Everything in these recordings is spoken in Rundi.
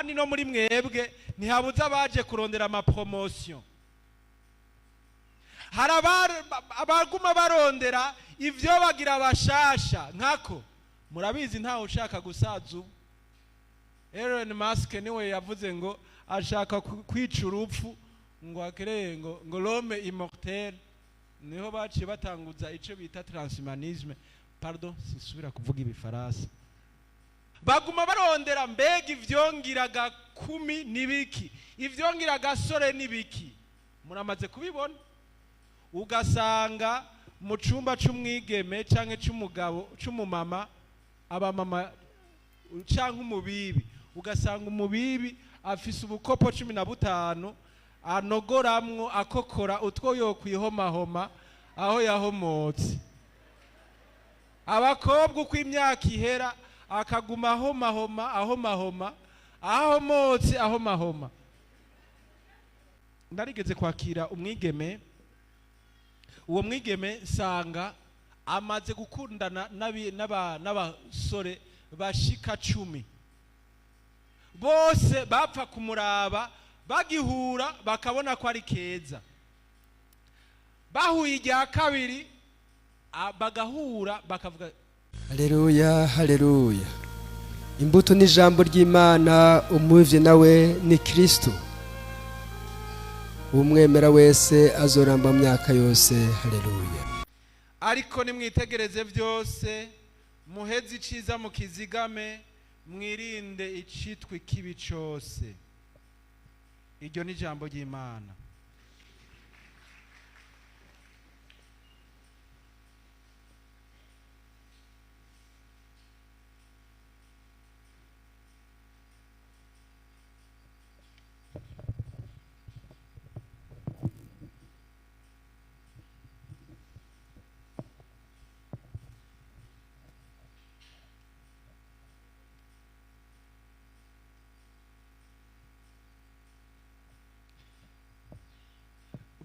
kandi no muri mwebwe ntihabuze abaje kurondera amapromotion. Hari abaguma barondera ivyo bagira bashasha nkako. Murabizi ntawe ushaka gusaza ubu. Elon Musk niwe yavuze ngo ashaka kwica urupfu ngo akereye ngo l'homme immortel. Niho baciye batanguza ico bita transhumanisme. Pardon, sisubira kuvuga ibifaransa. Baguma barondera mbega ivyongiraga 10 nibiki, ivyongiraga sore nibiki. Muramaze kubibona? Ugasanga mu cumba c'umwigeme canke c'umugabo c'umumama, abamama canke umubibi, ugasanga umubibi afise ubukopo 15 anogoramwo akokora utwo yokwihomahoma aho yahomotse. Abakobwa uko imyaka ihera akaguma ahomahoma ahomahoma. Ndarigeze kwakira umwigeme, uwo mwigeme sanga amaze gukundana n'abasore bashika 10. Bose bapfa kumuraba, bagihura bakabona ko ari keza. Bahuye irya kabiri bagahura bakavuga haleluya haleluya. Imbuto n'ijambo ry'Imana, umuvye nawe ni Kristo. Umwemera wese azoramba mu myaka yose. Haleluya. Ariko nimwitegereze vyose, muheze iciza mukizigame, mwirinde icitwa ikibi cose. Iryo ni ijambo ry'Imana.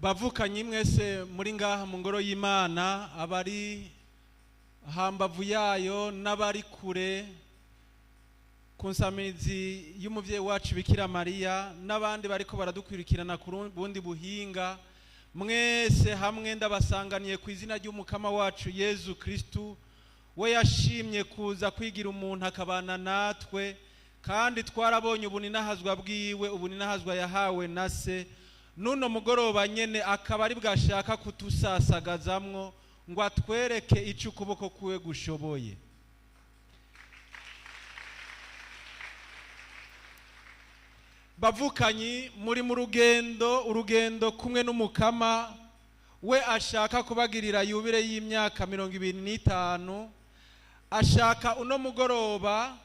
Bavukanye mwese muri ngaha mu ngoro y'Imana, abari hambavu yayo n'abari kure ku nsamizi y'umuvyeyi wacu Bikira Mariya, n'abandi bariko baradukwirikirana ku bundi buhinga, mwese hamwe ndabasanganiye ku izina ry'umukama wacu Yezu Kristu, we yashimye kuza kwigira umuntu akabana natwe, kandi twarabonye ubuninahazwa bwiwe, ubuninahazwa yahawe na se. Nuno mugoroba nyene akaba ari bwashaka kutusasagazamwo ngo atwereke ico ukuboko kuwe gushoboye. Bavukanyi muri mu urugendo kumwe n'umukama, we ashaka kubagirira yubire y'imyaka 25. Ashaka uno mugoroba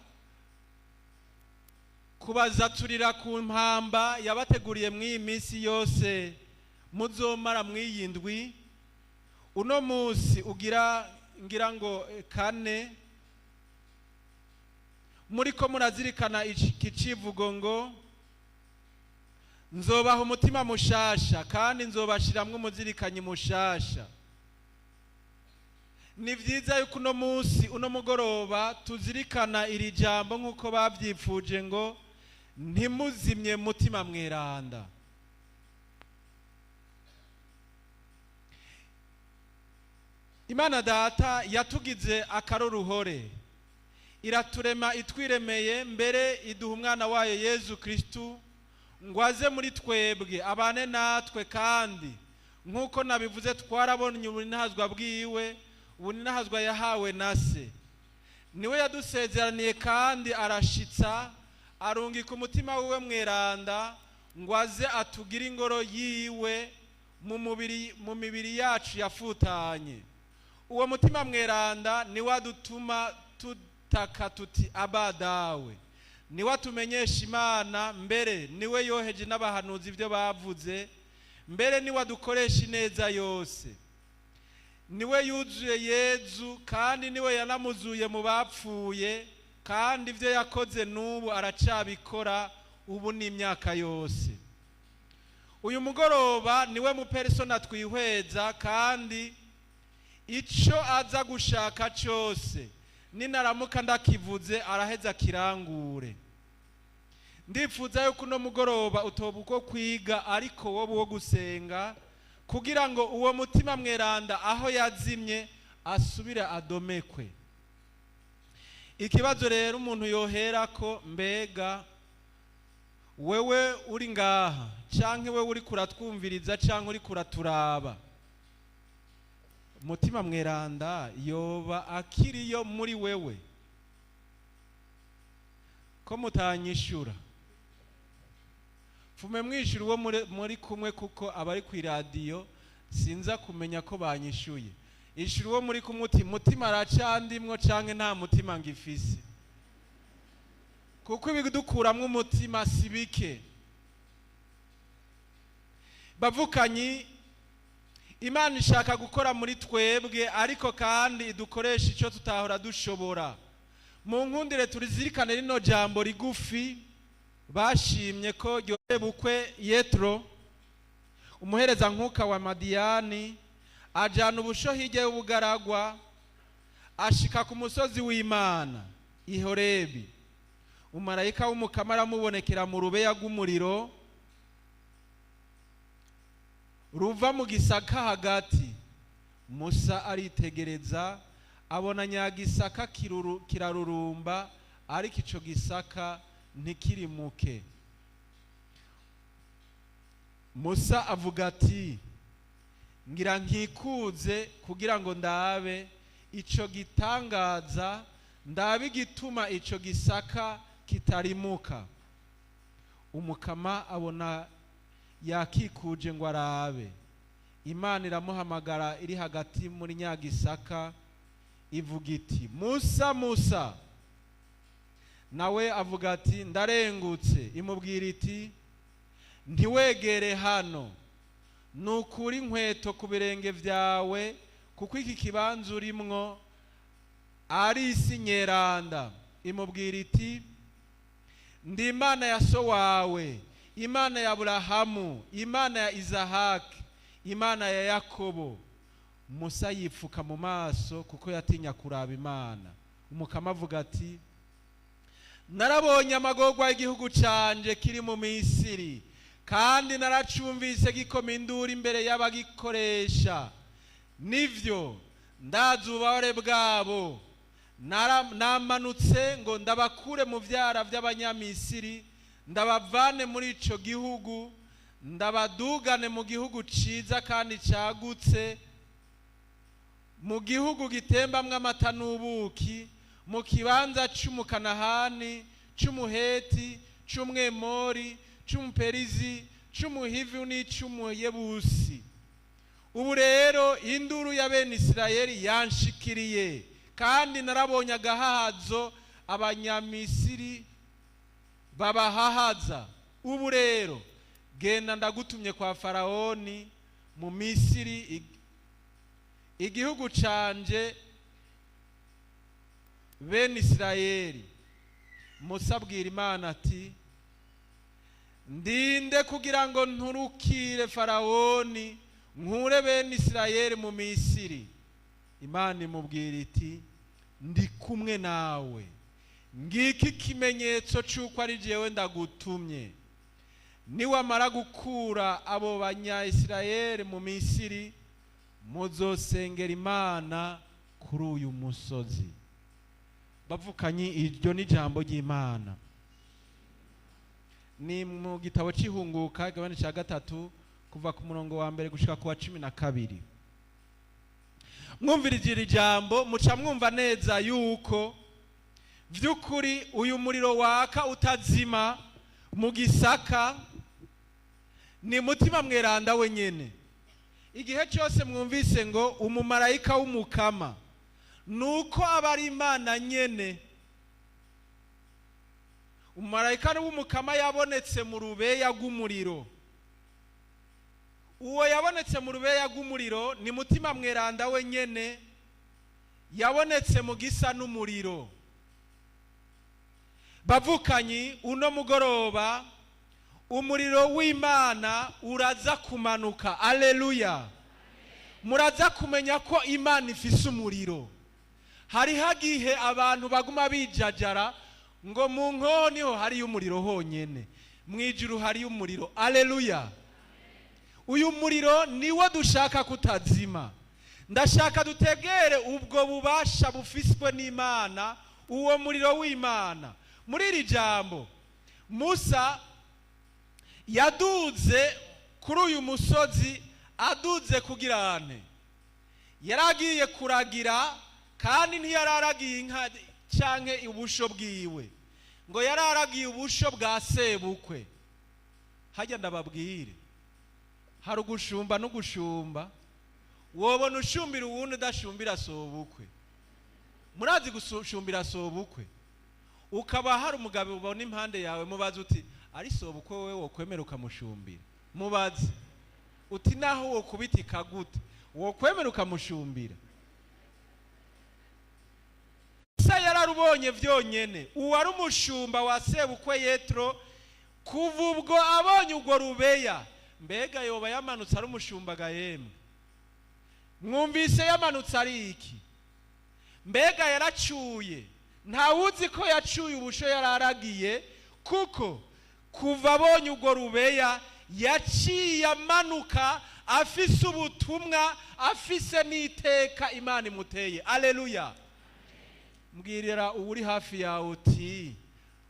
kubazaturira ku mpamba yabateguriye mw'iyi minsi yose muzomara mw'iyindwi. Uno musi ugira ngira ngo 4, muriko murazirikana ikicivugo ngo nzobaha umutima mushasha kandi nzobashiramwe umuzirikanyi mushasha. Ni vyiza yuko uno musi uno mugoroba tuzirikana iri jambo nk'uko bavyipfuje ngo ntimuzimye mutima mweranda. Imana data yatugize akaroruhore, iraturema itwiremeye, mbere iduha umwana wayo Yezu Kristu ngo aze muri twebwe abane natwe, kandi nk'uko nabivuze twarabonye ubuninahazwa bwiwe, ubuninahazwa yahawe na se. Niwe yadusezeraniye kandi arashitsa, arungika umutima wiwe mweranda ngo aze atugire ingoro yiwe mu mibiri yacu yafutanye. Uwo mutima mweranda niwe adutuma tutaka tuti Aba Dawe. Niwe atumenyesha Imana, mbere niwe yoheje n'abahanuzi ibyo bavuze, mbere niwe adukoresha ineza yose. Niwe yuzuye Yezu, kandi niwe yanamuzuye mu bapfuye, kandi ibyo yakoze n'ubu aracabikora ubu n'imyaka yose. Uyu mugoroba niwe mu persona twihweza, kandi ico aza gushaka cyose ninaramuka ndakivuze araheza kirangure. ndifuza yuko uno mugoroba utoba uko kwiga ariko wowe wo gusenga kugira ngo uwo mutima mweranda aho yazimye asubire adomekwe. Ikibazo rero umuntu yohera ko mbega wewe uri ngaha canke wewe uri kuratwumviriza canke uri kuraturaba, mutima mweranda yoba akiriyo muri wewe? Ko mutanyishura fume mwishura uwo muri kumwe kuko abari ku radio sinza kumenya ko banyishuye. Ishura uwo muri kumwe uti mutima aracandimwo canke nta mutima ngifise, kuko ibidukuramwo umutima sibike. Bavukanyi, Imana ishaka gukora muri twebwe ariko kandi idukoresha ico tutahora dushobora. Mu nkundire turizirikane rino jambo rigufi bashimye ko bukwe Yetro umuhereza nkuka wa Madiyani ajana ubusho hirya y'ubugaragwa ashika ku musozi w'Imana i Horebi. Umarayika w'Umukama aramubonekera mu rubeya rw'umuriro ruva mu gisaka hagati. Musa aritegereza abona nyagisaka kirarurumba ariko ico gisaka ntikirimuke. Musa avuga ati ngira nkikuze kugira ngo ndabe ico gitangaza, ndabe igituma ico gisaka kitarimuka. Umukama abona yakikuje ngo arabe. Imana iramuhamagara iri hagati muri nyagisaka ivuga iti Musa, Musa. Nawe avuga ati ndarengutse. Imubwira iti ntiwegere hano, nukuri inkweto ku birenge vyawe kuko iki kibanza urimwo ari isi nyeranda. Imubwira iti ndi Imana ya so wawe, Imana ya Aburahamu, Imana ya Izahaki, Imana ya Yakobo. Musa yipfuka mu maso kuko yatinya kuraba Imana. Umukama avuga ati narabonye amagorwa y'igihugu canje kiri mu Misiri, kandi naracumvise gikoma induru imbere y'abagikoresha. Nivyo ndazi ububabare bwabo. Namanutse ngo ndabakure mu vyara vy'Abanyamisiri, ndabavane muri ico gihugu, ndabadugane mu gihugu ciza kandi cagutse, mu gihugu gitembamwo amata n'ubuki, mu kibanza c'Umukanahani, c'Umuheti, c'Umwemori, c'Umuperizi, c'Umuhivi n'ic'Umuyebusi. Ubu rero induru ya bene Isirayeli yanshikiriye, kandi narabonye agahazo Abanyamisiri babahahaza. Ubu rero genda ndagutumye kwa Faraoni mu Misiri, igihugu canje bene Isirayeli. Musa abwira Imana ati ndinde kugira ngo nturukire Faraoni nkure bene Isirayeli mu Misiri. Imana imubwira iti ndi kumwe nawe, ngiki ikimenyetso c'uko ari jewe ndagutumye. Niwamara gukura abo Banya-Isirayeli mu Misiri, muzosengera Imana kuri uyu musozi. Bavukanyi, iryo ni jambo ry'Imana. Ni mu gitabo c'Ihunguka igabane ca 3 kuva ku murongo wa mbere gushika ku wa 12. Mwumvirije iri jambo muca mwumva neza yuko vy'ukuri uyu muriro waka utazima mu gisaka ni mutima mweranda wenyene. Igihe cyose mwumvise ngo umumarayika w'Umukama, nuko abari Imana nyene. Umumarayika w'Umukama yabonetse mu rubeya rw'umuriro. Uwo yabonetse mu rubeya rw'umuriro ni mutima mweranda wenyene, yabonetse mu gisa n'umuriro. Bavukanyi, uno mugoroba umuriro w'Imana uraza kumanuka. Aleluya. Muraza kumenya ko Imana ifise umuriro. Hari hagihe abantu baguma bijajara ngo mu nkoho niho hariyo umuriro honyene, mu ijuru hariyo umuriro. Aleluya. Uyu muriro niwo dushaka kutazima. Ndashaka dutegere ubwo bubasha bufiswe n'Imana, uwo muriro w'Imana. Muri iri jambo Musa yaduze kuri uyu musozi, aduze kugira ane, yaragiye kuragira, kandi ntiyararagiye inka canke ubusho bwiwe, ngo yararagiye ubusho bwa sebukwe. Hajya ndababwire, hari ugushumba n'ugushumba. Wobona ushumbira uwundi udashumbira sobukwe. Murazi gushumbira sobukwe? Ukaba hari umugabo ubona impande yawe, mubaze uti ari sobukwe wewe wokwemera ukamushumbira? Mubaze uti naho wokubitika gute wokwemera ukamushumbira? Musa yararubonye vyonyene, uwari umushumba wa sebukwe Yetro. Kuva ubwo abonye urwo rubeya, mbega yoba yamanutse ari umushumba gahembwe? Mwumvise yamanutse ari iki? Mbega yaracuye? Ntawuzi ko yacuye ubusho yararagiye, kuko kuva abonye urwo rubeya yaciye amanuka afise ubutumwa, afise n'iteka Imana imuteye. Aleluya. Mbwirira uri hafi yawe uti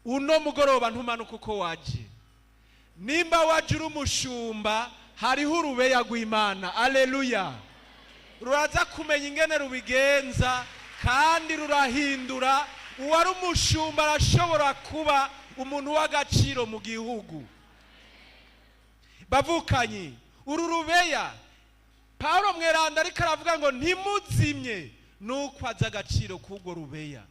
uno mugoroba ntumanuka uko waje. Nimba waje uri umushumba, hariho urubeya rw'Imana. Aleluya. Ruraza kumenya ingene rubigenza, kandi rurahindura. Uwari umushumba arashobora kuba umuntu w'agaciro mu gihugu. Bavukanyi, uru rubeya Paulo mweranda ariko aravuga ngo ntimuzimye, nuko azi agaciro k'urwo rubeya.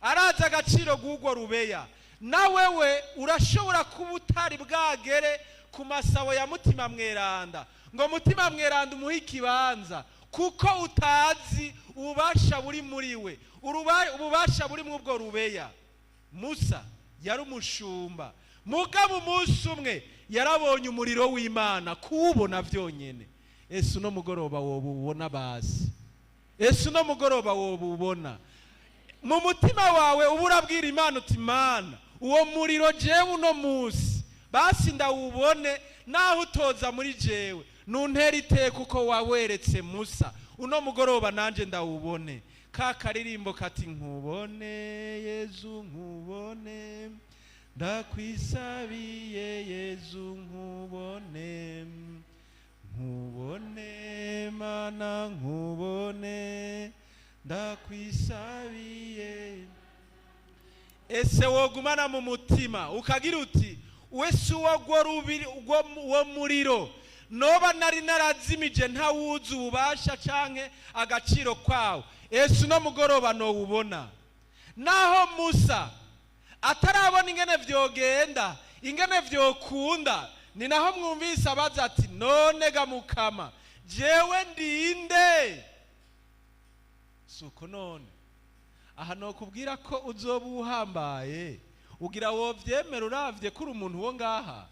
Arazi agaciro k'urwo rubeya. Na wewe urashobora kuba utari bwagere ku masabo ya mutima mweranda, ngo mutima mweranda umuhe ikibanza, kuko utazi ububasha buri muri we, ububasha buri mu bwo rubeya. Musa yari umushumba, mugabo umunsi umwe yarabonye umuriro w'Imana, kuwubona vyonyene. Ese uno mugoroba wobubona basi? Ese uno mugoroba wobubona? Mu mutima wawe uba urabwira Imana uti Mana, uwo muriro jewe uno munsi basi ndawubone, naho utoza muri jewe nuntera iteka uko waweretse Musa. Uno mugoroba nanje ndawubone. Ka karirimbo kati nkubone Yezu nkubone, ndakwisabiye Yezu nkubone, nkubone Mana nkubone, ndakwisabiye. Ese wogumana mu mutima ukagira uti wese uwo muriro noba nari narazimije ntawuzi ububasha canke agaciro kwawo, ese uno mugoroba nowubona? Naho Musa atarabona ingene vyogenda, ingene vyokunda, ni naho mwumvise abaza ati none ga Mukama, jewe ndinde? Suko none aha nokubwira ko uzoba uhambaye, ugira wovyemera uravye kuri umuntu wo ngaha.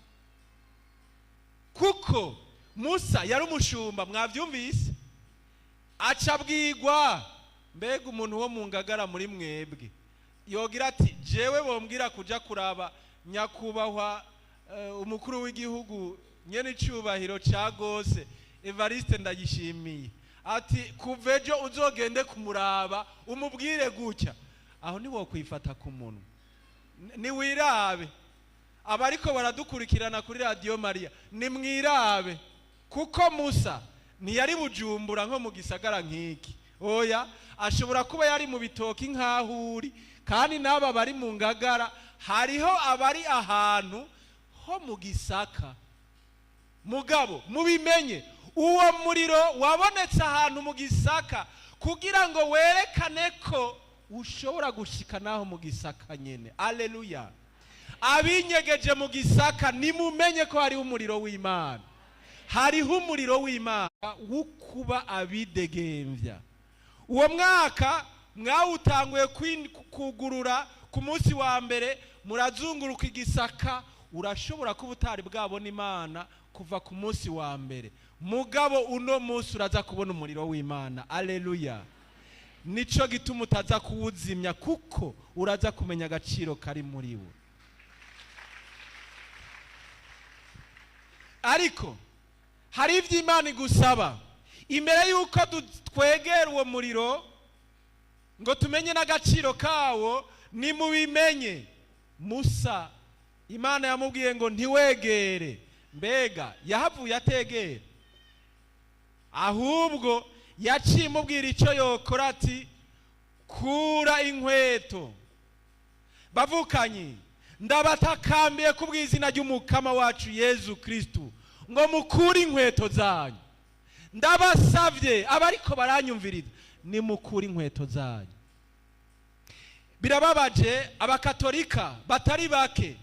Kuko Musa yari umushumba, mwavyumvise, acabwirwa. Mbega umuntu wo mu ngagara muri mwebwe yogira ati jewe bombwira kuja kuraba nyakubahwa umukuru w'igihugu nyene icubahiro ca gose Evariste Ndayishimiye, ati kuvejo uzogende kumuraba umubwire gutya? Aho ni wo kwifata ku muntu. Ni wirabe abariko baradukurikirana kuri Radio Maria, ni mwirabe, kuko Musa ntiyari Bujumbura nko mu gisagara nk'iki. Oya, ashobora kuba yari mu bitoki nk'ahuri, kandi n'aba bari mu ngagara hariho abari ahantu ho mu Gisaka. Mugabo mubimenye, uwo muriro wabonetse ahantu mu Gisaka kugira ngo werekane ko ushobora gushika naho mu Gisaka nyene. Aleluya. Abinyegeje mu Gisaka nimumenye ko hariho umuriro w'Imana, hariho umuriro w'Imana wukuba abidegemvya. Uwo mwaka mwawutanguye kugurura ku munsi wa mbere, murazunguruka igisaka, urashobora kuba utari bwabona Imana kuva ku munsi wa mbere, mugabo uno munsi uraza kubona umuriro w'Imana. Aleluya. nico gituma utaza kuwuzimya, kuko uraza kumenya agaciro kari muri wo. Ariko hari ivy'Imana igusaba imbere yuko twegera uwo muriro ngo tumenye n'agaciro kawo. Ni mubimenye, Musa Imana yamubwiye ngo ntiwegere, mbega yahavuye ategera, ahubwo yaciye imubwira icyo yokora, ati kura inkweto. Bavukanye, ndabatakambiye kubw'izina ry'umukama wacu Yezu Kristu ngo mukure inkweto zanyu. Ndabasavye abariko baranyumviriza, ni mukure inkweto zanyu. Birababaje, abakatolika batari bake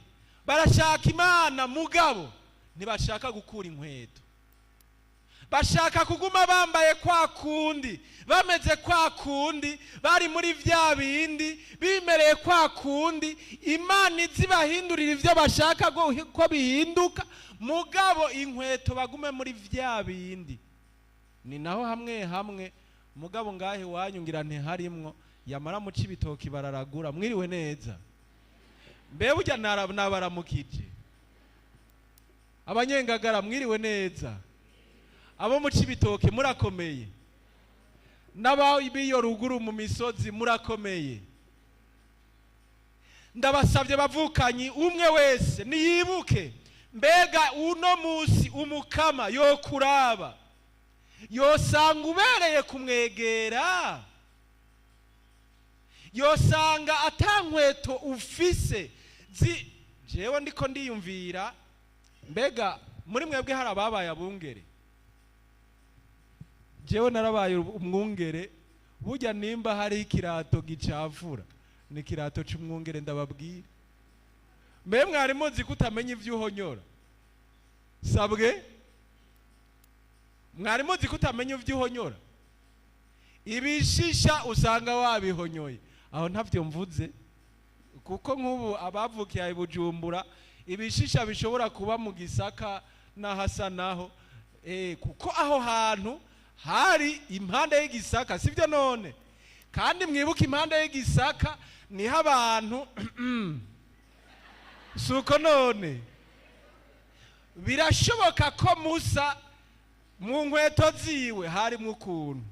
barashaka Imana mugabo ntibashaka gukura inkweto. Bashaka kuguma bambaye kwa kundi, bameze kwa kundi, bari muri vya bindi, bimereye kwa kundi. Imana izibahindurira ivyo bashaka ko bihinduka, mugabo inkweto bagume muri vya bindi. Ni naho hamwe hamwe mugabo ngahe wanyungira ntiharimwo, yamara mu Cibitoki bararagura. Mwiriwe neza, mbe burya nabaramukije. Abanyengagara mwiriwe neza, abo mu Cibitoke murakomeye, n'abiyo ruguru mu misozi murakomeye. Ndabasavye bavukanyi, umwe wese niyibuke, mbega uno musi umukama yokuraba, yosanga ubereye kumwegera, yosanga atankweto ufise. Jewe ndiko ndiyumvira, mbega muri mwebwe hari ababaye abungere? Jewe narabaye umwungere. Burya nimba hari ikirato gicafura, ni kirato c'umwungere. Ndababwira, mbe mwari muzi kutamenya ivyo uhonyora? Sabwe, mwari muzi kutamenya ivyo uhonyora? Ibishisha usanga wabihonyoye. Aho ntavyo mvuze, kuko nk'ubu abavukiye i Bujumbura, ibishisha bishobora kuba mu Gisaka n'ahasa naho, kuko aho hantu hari impande y'Igisaka, sivyo none? Kandi mwibuka impande y'Igisaka niho abantu suko none. Birashoboka ko Musa mu nkweto ziwe harimwo ukuntu,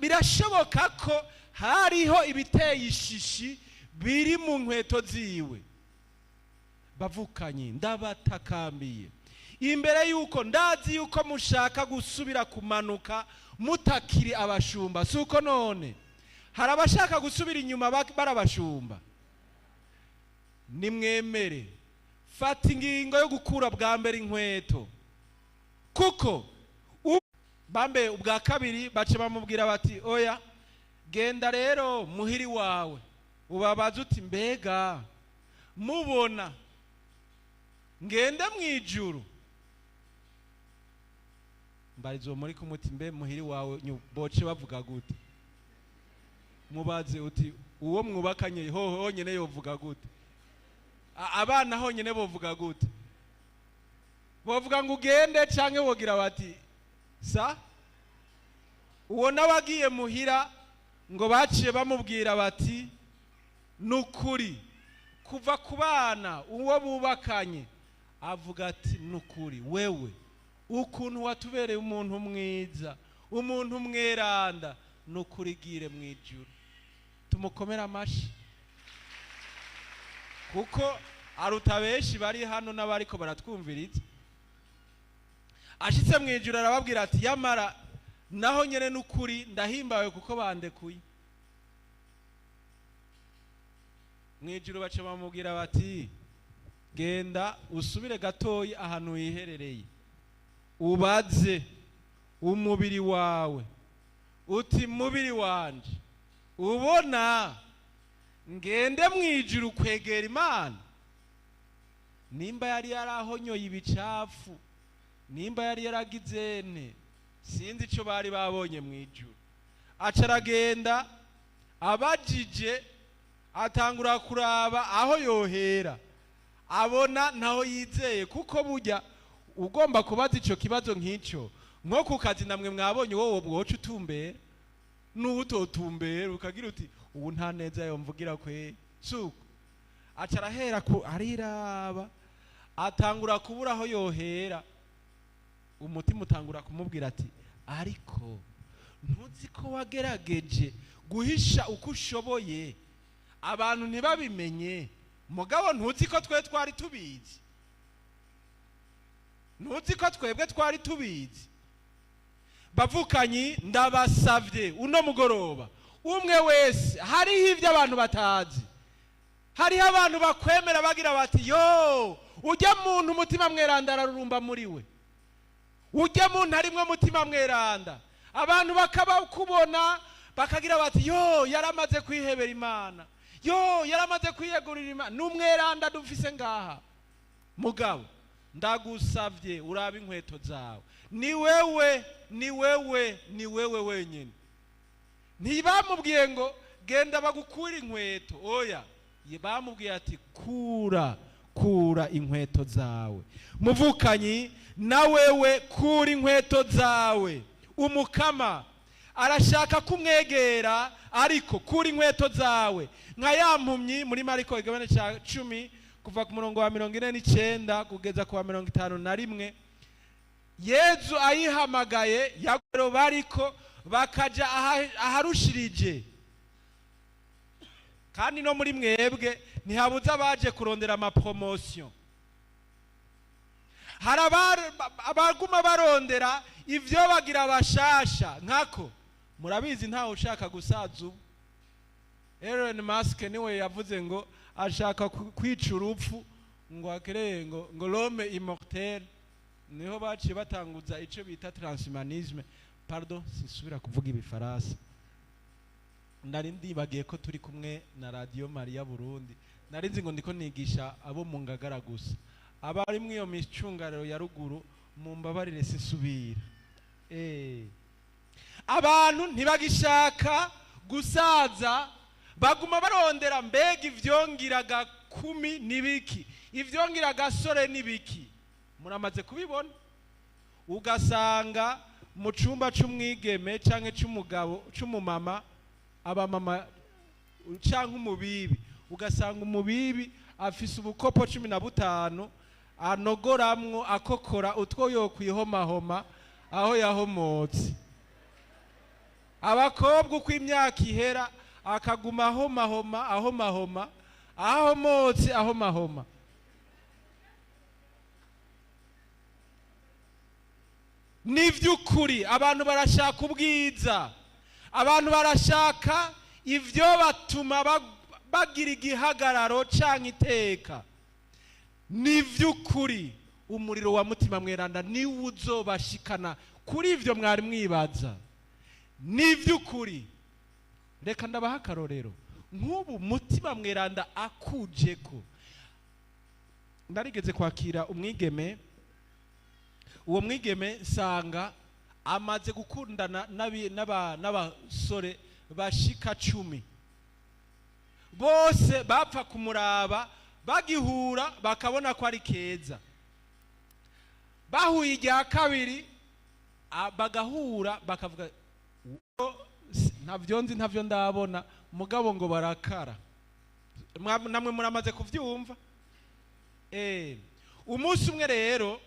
birashoboka ko hariho ibiteye ishishi biri mu nkweto ziwe. Bavukanye, ndabatakambiye imbere yuko ndazi yuko mushaka gusubira kumanuka mutakiri abashumba, suko none? Hari abashaka gusubira inyuma barabashumba. Nimwemere, fata ingingo yo gukura bwa mbere inkweto, kuko bambe ubwa kabiri bace bamubwira bati oya genda rero muhiri wawe ubabaza uti mbega mubona ngende mwijuru. Mbarizo muri kumuti mbe muhiri wawe boce bavuga gute? Mubaze uti uwo mwubakanye honyene yovuga gute? Abana honyene bovuga gute? Bovuga ngo ugende canke wogira bati sa? Uwo nawagiye muhira ngo baciye bamubwira bati nukuri kuva ku bana uwo bubakanye, avuga ati nukuri wewe ukuntu watubereye umuntu mwiza, umuntu mweranda, nukuri gire mwijuru. Tumukomera amashi, kuko aruta benshi bari hano n'abariko baratwumviriza. Ashitse mwijuru arababwira ati yamara naho nyene nukuri ndahimbawe kuko bandekuye. Mwijuru bace bamubwira bati genda usubire gatoyi ahantu hiherereye, ubaze umubiri wawe uti mubiri wanje ubona ngende mwijuru kwegera Imana? Nimba yari yarahonyoye ibicafu, nimba yari yaragizene, sinzi ico bari babonye mwijuru. Acaragenda abajije, atangura kuraba aho yohera, abona naho yizeye, kuko burya ugomba kubaza ico kibazo nk'icyo nko ku kazi namwe mwabonye wowe bwoca utumbera n'utotumbera ukagira uti ubu nta neza yomvugira kwe suko aca arahera ariraba atangura kubura aho yohera umutima utangura kumubwira ati ariko ntuzi ko wagerageje guhisha uko ushoboye abantu ntibabimenye mugabo ntuzi ko twari tubizi ntuzi ko twebwe twari tubizi bavukanyi ndabasavye uno mugoroba umwe wese hariho ibyo abantu batazi hariho abantu bakwemera bagira bati yo ujya muntu umutima mweranda ararurumba muri we ujya muntu harimwo umutima mweranda abantu bakaba kubona bakagira bati yo yaramaze kwihebera Imana yo yaramaze kwiyegurira Imana n'umweranda dufise ngaha mugabo ndagusavye uraba inkweto zawe ni wewe wenyine ntibamubwiye ngo genda bagukura inkweto oya bamubwiye ati kura inkweto zawe muvukanyi na wewe kura inkweto zawe umukama arashaka kumwegera ariko kura inkweto zawe nka ya mpumyi muri Mariko igabane cya 10 kuva ku murongo wa 49 kugeza ku wa 51 Yezu ayihamagaye yagero bariko bakaja aharushirije kandi no muri mwebwe ntihabuza abaje kurondera ama promotion abaguma barondera ivyo bagira bashasha nkako murabizi ntawe ushaka gusaza ubu Elon Musk niwe yavuze ngo ashaka kwica urupfu ngo akereye ngo l'homme immortel niho baciye batanguza ico bita transhumanisme pardon sisubira kuvuga ibifaransa ndari ndibagiye ko turi kumwe na Radio Maria Burundi narinzi ngo ndiko nigisha abo mu Ngagara gusa abari mwiyo micungariro ya ruguru mu mbabarire sisubira abantu ntibagishaka gusaza baguma barondera mbega ivyongiraga 10 nibiki ivyongiraga sore nibiki muramaze kubibona ugasanga mu cumba c'umwigeme canke c'umugabo c'umumama abamama canke umubibi ugasanga umubibi afise ubukopo 15 anogoramwo akokora utwo yokwihomahoma aho yahomotse abakobwa uko imyaka ihera akaguma ahomahoma ahomotse ahomahoma nivyukuri abantu barashaka ubwiza abantu barashaka ivyo batuma bagira igihagararo canke iteka nivyukuri umuriro wa mutima mweranda niwe uzobashikana kuri ivyo mwari mwibaza nivyukuri reka ndabaha akarorero nk'ubu mutima mweranda akujeko ndarigeze kwakira umwigeme uwo mwigeme sanga amaze gukundana n'abasore bashika 10 bose bapfa kumuraba bagihura bakabona ko ari keza bahuye irya kabiri bagahura bakavuga ntavyo ndabona mugabo ngo barakara namwe muramaze kuvyumva umunsi umwe rero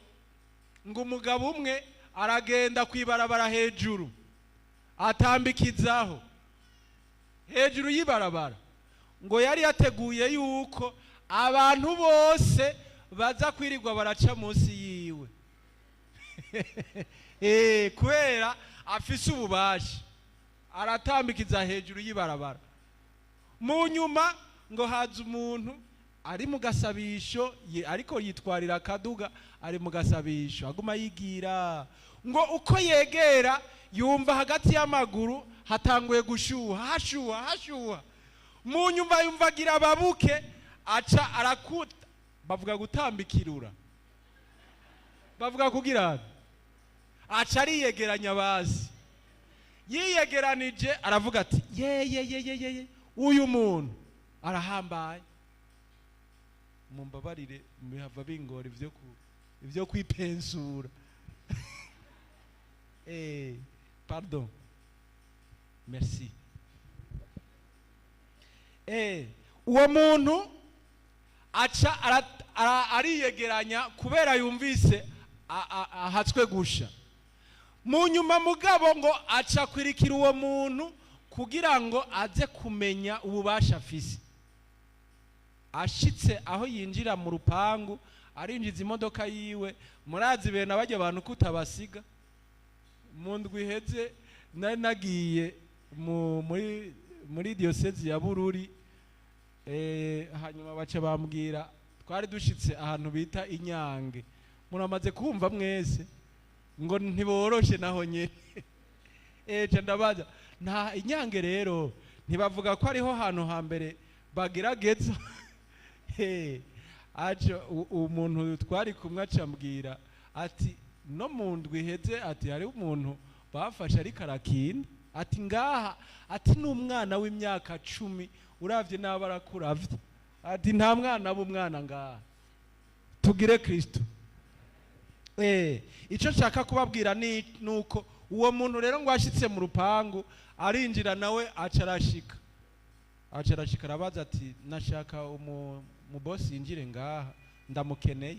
ngo umugabo umwe aragenda kwibarabara hejuru atambikizaho hejuru y'ibarabara ngo yari yateguye yuko abantu bose baza kwirirwa baraca munsi yiwe kubera afise ububasha aratambikiza hejuru y'ibarabara mu nyuma ngo haza umuntu ari mu gasabisho ariko yitwarira akaduga ari mu gasabisho aguma yigira ngo uko yegera yumva hagati y'amaguru hatanguye gushuha hashuha mu nyuma yumvagira ababuke aca arakuta bavuga gutambikirura bavuga kugira aca ariyegeranya bazi yiyegeranije aravuga ati ye uyu muntu arahambaye mumbabarire bihava bingora ivyo kwipensura Pardon. Merci. Uwo muntu aca ariyegeranya kubera yumvise ahatswe gusha. Mu nyuma mugabo ngo aca kwirikira uwo muntu kugira ngo aze kumenya ububasha afise. Ashitse aho yinjira mu rupangu arinjiza imodoka yiwe, murazi bene abajya abantu kutabasiga. Mu ndwi iheze nari nagiye muri diocese ya Bururi, hanyuma baca bambwira twari dushitse ahantu bita Inyange. Muramaze kumva mwese ngo ntiboroshe naho nyene. Ndabaza nta Inyange rero ntibavuga ko ariho hantu hambere bagirageza. Aje umuntu twari kumwe acambwira ati no mu ndwi iheze ati hari umuntu bafashe ari karakina ati ngaha ati n'umwana w'imyaka 10 uravye n'abarakuravye ati nta mwana b'umwana ngaha tugire Kristo. Ico nshaka kubabwira nuko uwo muntu rero ngo ashitse mu rupangu arinjira nawe acarashika arabaza ati nashaka mu boss yinjire ngaha ndamukeneye.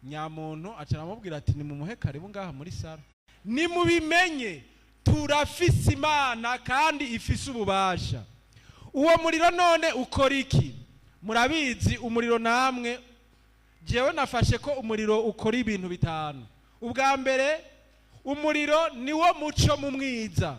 Nyamuntu acaramubwira ati ni mumuhe karibu ngaha muri sala. Ni mubimenye turafise Imana kandi ifise ububasha. Uwo muriro none ukora iki? Murabizi umuriro namwe jewe nafashe ko umuriro ukora ibintu bitanu. Ubwa mbere umuriro niwo muco mu mwiza.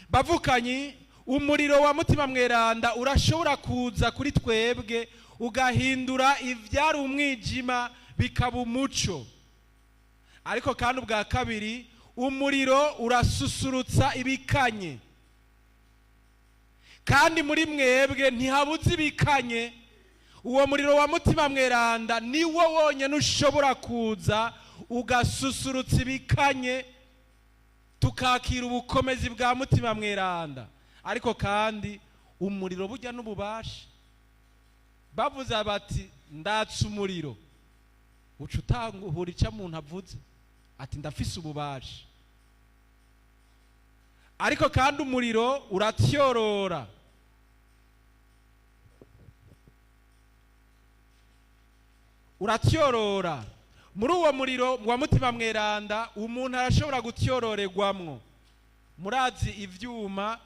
Bavukanyi umuriro wa mutima mweranda urashobora kuza kuri twebwe ugahindura ivyari umwijima bikaba umuco. Ariko kandi ubwa kabiri umuriro urasusurutsa ibikanye. Kandi muri mwebwe ntihabuze ibikanye. Uwo muriro wa mutima mweranda niwo wonyene ushobora kuza ugasusurutsa ibikanye tukakira ubukomezi bwa mutima mweranda. Ariko kandi umuriro burya n'ububasha. Bavuze bati ndatse umuriro uca utangura icyo umuntu avuze ati ndafise ububasha. Ariko kandi umuriro uratyorora. Uratyorora. Muri uwo muriro wa mutima mweranda umuntu arashobora gutyororerwamwo. Murazi ivyuma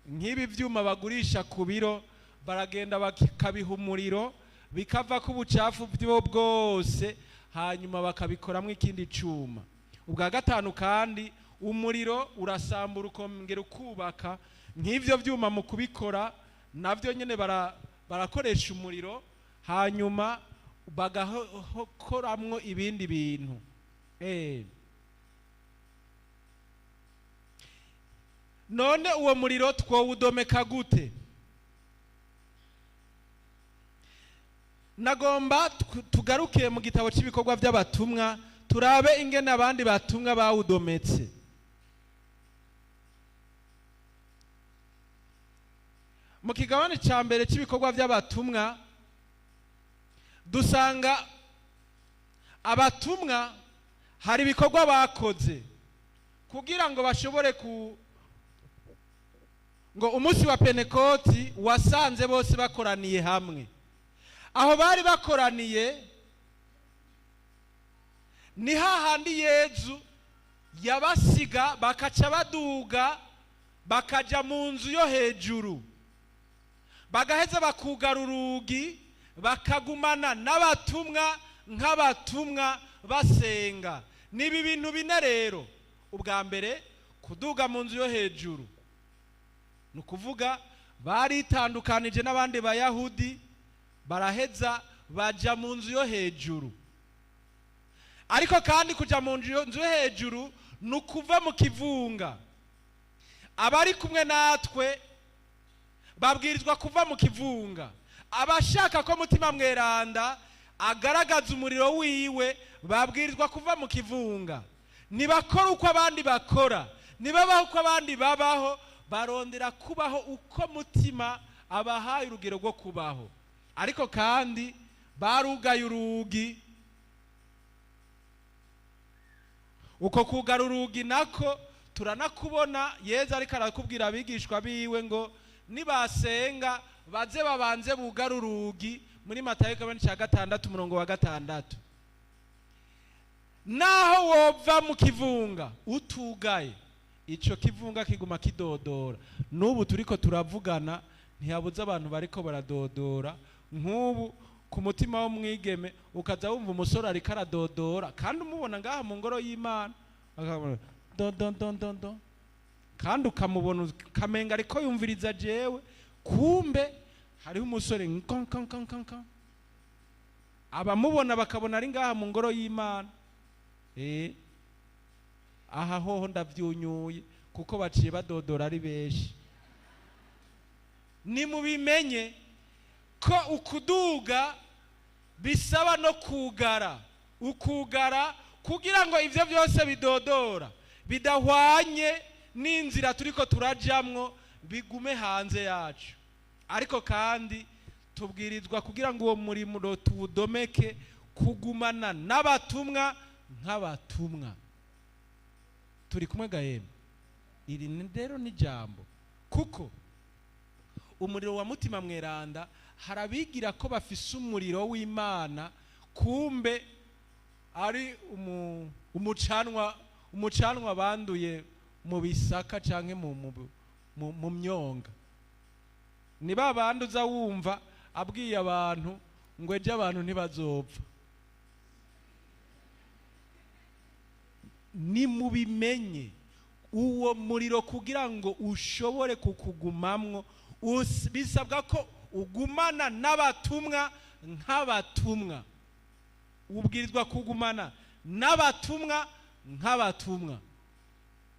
nk'ibi vyuma bagurisha ku biro baragenda bakabiha umuriro bikava ku bucafu byo bwose hanyuma bakabikoramwo ikindi cuma. Ubwa gatanu kandi umuriro urasambura ukongera ukubaka. Nk'ivyo vyuma mu kubikora navyo nyene barakoresha umuriro hanyuma bagakoramwo ibindi bintu. None uwo muriro twowudomeka gute? Nagomba tugaruke mu gitabo cy'ibikorwa by'abatumwa turabe ingene abandi batumwa bawudometse. Mu kigabane cya mbere cy'ibikorwa by'abatumwa dusanga abatumwa hari ibikorwa bakoze kugira ngo bashobore ngo umunsi wa Pentekoti wasanze bose bakoraniye hamwe. Aho bari bakoraniye ni hahandi Yezu yabasiga bakaca baduga bakaja mu nzu yo hejuru bagaheza bakugara urugi bakagumana n'abatumwa nk'abatumwa basenga. Nibi bintu bine rero. Ubwa mbere kuduga mu nzu yo hejuru nukuvuga baritandukanije n'abandi bayahudi baraheza baja mu nzu yo hejuru. Ariko kandi kuja mu nzu yo hejuru nukuva mu kivunga. Abari kumwe natwe babwirizwa kuva mu kivunga. Abashaka ko mutima mweranda agaragaza umuriro wiwe babwirizwa kuva mu kivunga. Nibakora uko abandi bakora, nibabaho uko abandi babaho, barondera kubaho uko mutima abahaye urugero rwo kubaho. Ariko kandi barugaye urugi uko kugara urugi nako turanakubona Yezu ariko arakubwira abigishwa biwe ngo nibasenga baze babanze bugara urugi muri Matayo 6:6. Naho wova mu kivunga utugaye ico kivunga kiguma kidodora. Nubu turiko turavugana ntiyabuze abantu bariko baradodora, nk'ubu ku mutima wo mwigeme ukaza wumva umusore ariko aradodora kandi umubona ngaha mu ngoro y'Imana don kandi ukamubona ukamenga ariko yumviriza jewe, kumbe hariho umusore abamubona bakabona ari ngaha mu ngoro y'Imana. Aha hoho ndavyunyuye kuko baciye badodora ari benshi. Ni mubimenye ko ukuduga bisaba no kugara, ukugara kugira ngo ivyo byose bidodora bidahwanye n'inzira turiko turajamwo bigume hanze yacu. Ariko kandi tubwirizwa kugira ngo uwo murimo tuwudomeke kugumana n'abatumwa nk'abatumwa. Turi kumwe gahema? Iri rero ni jambo, kuko umuriro wa mutima mweranda harabigira ko bafise umuriro w'Imana, kumbe ari umucanwa banduye mu bisaka canke mu myonga. Ni babanduza wumva abwiye abantu ngo ejo abantu ntibazopfa. Ni mubimenye uwo muriro kugira ngo ushobore kukugumamwo bisabwa ko ugumana n'abatumwa nk'abatumwa. Ubwirizwa kugumana n'abatumwa nk'abatumwa.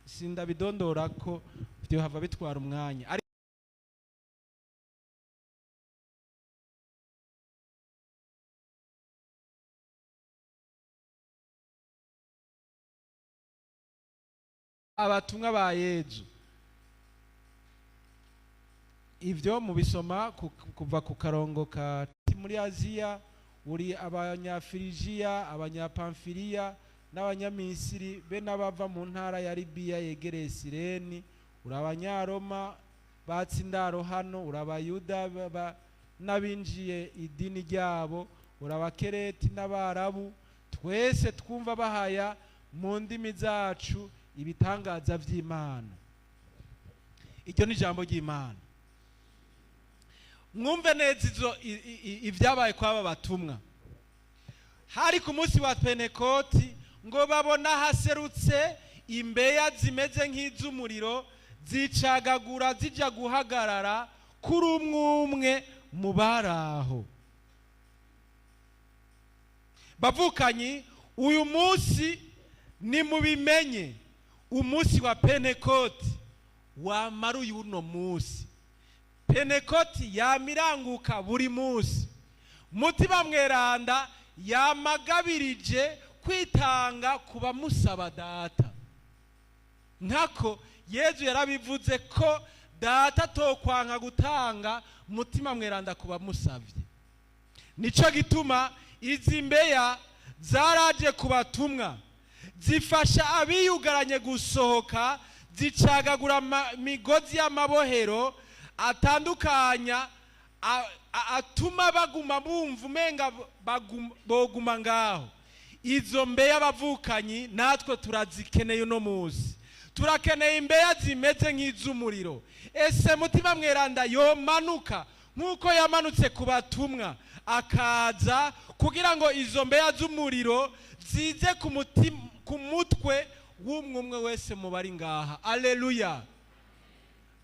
Sindabidondora ko byo hava bitwara umwanya. Abatumwa ba Yezu ivyo mubisoma kuva ku karongo ka muri Aziya, uri abanyafirigiya, abanyapamfiliya n'abanyamisiri be n'abava mu ntara ya Libiya yegereye Sireni, uri abanyaroma batsindaro hano, uri abayuda n'abinjiye idini ryabo, uri abakereti n'abarabu, twese twumva bahaya mu ndimi zacu ibitangaza vy'Imana. Iryo ni jambo ry'Imana. Mwumve neza ivyabaye kwaba batumwa. Hari ku munsi wa Pentekoti ngo babona haserutse imbeya zimeze nk'iz'umuriro zicagagura zija guhagarara kuri umwe mu baraho. Bavukanyi, uyu munsi ni mubimenye umunsi wa Pentekoti wamara uno munsi. Pentekoti yamiranguka buri munsi. Mutima mweranda yamagabirije kwitanga kuba musaba data. Nkako Yezu yarabivuze ko data tokwanka gutanga mutima mweranda kuba musavye. Nico gituma izi mbeya zaraje kubatumwa, zifasha abiyugaranye gusohoka, zicagagura migozi y'amabohero atandukanya atuma baguma bumva umenga boguma ngaho. Izo mbeya bavukanyi natwe turazikeneye uno munsi. Turakeneye imbeya zimeze nk'iz'umuriro. Ese mutima mweranda yomanuka nk'uko yamanutse ku batumwa akaza kugira ngo izo mbeya z'umuriro zize ku mutwe w'umwe wese mu bari ngaha. Aleluya.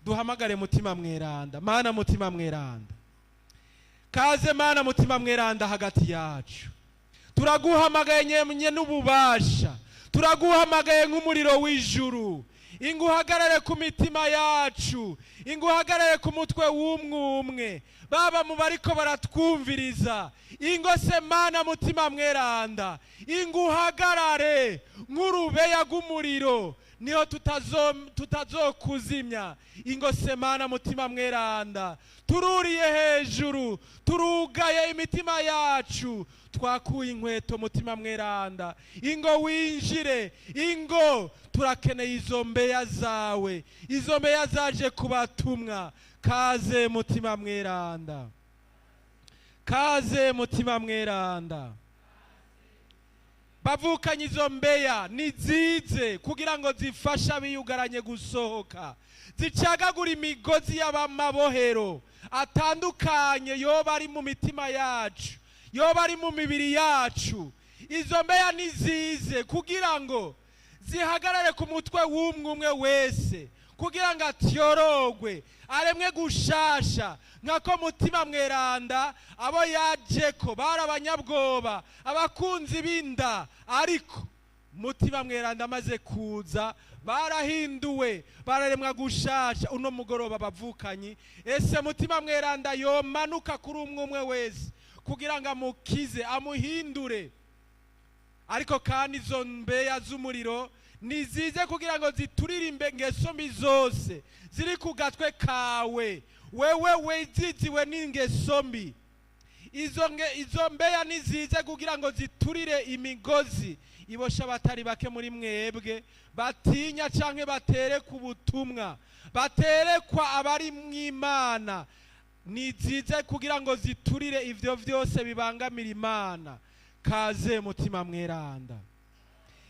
Duhamagare mutima mweranda. Mana mutima mweranda, kaze mana mutima mweranda hagati yacu. Turaguhamagaye nyemye n'ububasha, turaguhamagaye nk'umuriro w'ijuru. Inguhagarare ku mitima yacu, inguhagarare ku mutwe w'umwe baba mu bariko baratwumviriza. Ingose mana mutima mweranda, inguhagarare nk'urubeya rw'umuriro niho tutazokuzimya. Ingo semana mutima mweranda, tururiye hejuru, turugaye imitima yacu, twakuye inkweto mutima mweranda. Ingo winjire, ingo turakeneye izo mbeya zawe, izo mbeya zaje kubatumwa. Kaze mutima mweranda, kaze mutima mweranda. Bavukanye izo mbeya nizize kugira ngo zifashe abiyugaranye gusohoka, zicagagura imigozi y'abamabohero atandukanye yoba ari mu mitima yacu, yoba ari mu mibiri yacu. Izo mbeya nizize kugira ngo zihagarare ku mutwe w'umwe umwe wese, kugira ngo atyorogwe, aremwe gushasha nkako mutima mweranda abo yajeko bari abanyabwoba, abakunzi b'inda, ariko mutima mweranda amaze kuza barahinduwe, bararemwa gushasha. Uno mugoroba bavukanyi, ese mutima mweranda yomanuka kuri umwe umwe wese kugira ngo amukize, amuhindure. Ariko kandi izo mbeya z'umuriro nizize kugira ngo zituririmbe ingeso mbi zose ziri ku gatwe kawe, wewe weziziwe n'ingeso mbi. Izo mbeya nizize kugira ngo ziturire imigozi ibosha abatari bake muri mwebwe batinya canke baterekwa ubutumwa, baterekwa abari mw'Imana. Nizize kugira ngo ziturire ivyo vyose bibangamira Imana. Kaze mutima mweranda.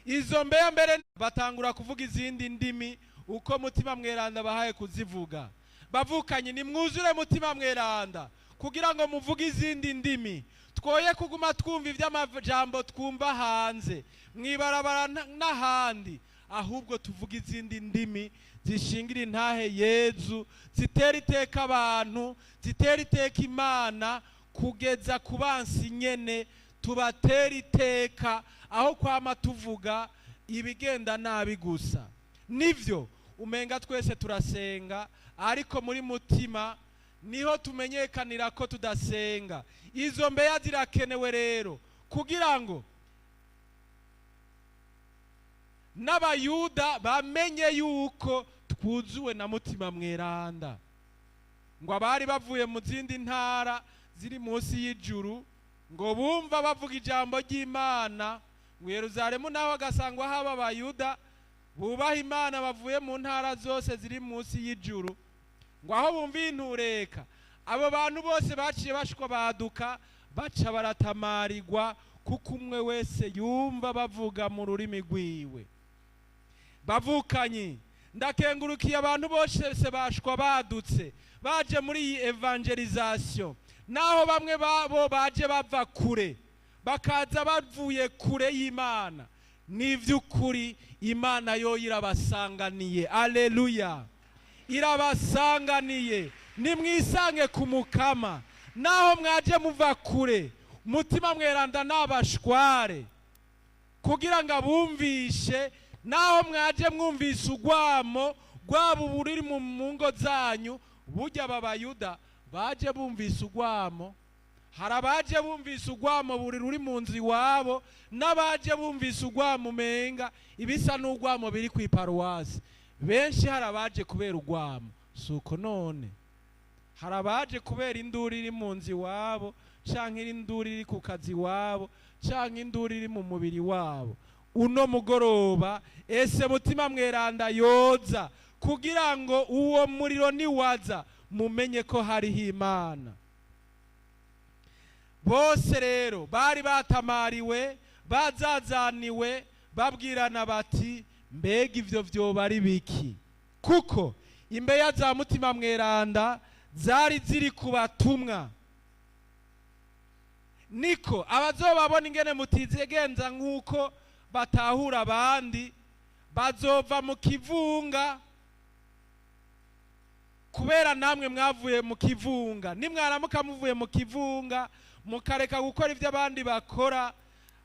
Izo mbeya mbere batangura kuvuga izindi ndimi uko mutima mweranda bahaye kuzivuga. Bavukanye nimwuzure mutima mweranda kugira ngo muvuge izindi ndimi, twoye kuguma twumva ivy'amajambo twumva hanze mwibarabara n'ahandi, ahubwo tuvuga izindi ndimi zishingira intahe Yezu, zitera iteka abantu, zitera iteka Imana, kugeza ku bansi nyene tubatera iteka, aho kwama tuvuga ibigenda nabi gusa. Nivyo umenga twese turasenga, ariko muri mutima niho tumenyekanira ko tudasenga. Izo mbeya zirakenewe rero kugira ngo n'abayuda bamenye yuko twuzuwe na mutima mweranda. Ngo abari bavuye mu zindi ntara ziri munsi y'ijuru, ngo bumva bavuga ijambo ry'Imana, ngo Yerusalemu naho agasangwa haba abayuda bubaha Imana bavuye mu ntara zose ziri munsi y'ijuru. Ngo aho bumva intureka, abo bantu bose baciye bashwa baduka, baca baratamarirwa, kuko umwe wese yumva bavuga mu rurimi rwiwe. Bavukanye, ndakengurukiye abantu bose bashwa badutse baje muri iyi evangelization, naho bamwe babo baje bava kure, bakaza bavuye kure y'Imana. Nivy'ukuri Imana yo irabasanganiye. Aleluya, irabasanganiye. Nimwisange ku Mukama, naho mwaje muva kure, mutima mweranda nabashware kugira ngo abumvishe, naho mwaje mwumvise ugwamo rwabo buriri mu ngo zanyu. Burya abayuda baje bumvise ugwamo, hari abaje bumvise ugwamo buri ruri mu nzu iwabo, n'abaje bumvise ugwamo umenga ibisa n'ugwamo biri ku iparuwasi. Benshi hari abaje kubera ugwamo, suko none hari abaje kubera induru iri mu nzu iwabo, canke induru iri ku kazi iwabo, canke induru iri mu mubiri wabo. Uno mugoroba ese mutima mweranda yoza kugira ngo uwo muriro niwaza mumenye ko hariho Imana. Bose rero bari batamariwe, bazazaniwe, babwirana bati mbega ivyo vyoba ari biki? Kuko imbeya za mutima mweranda zari ziri ku batumwa. Niko abazobabona ingene mutizegenza nk'uko batahura abandi, bazova mu kivunga, kubera namwe mwavuye mu kivunga. Nimwaramuka muvuye mu kivunga mukareka gukora ivyo abandi bakora,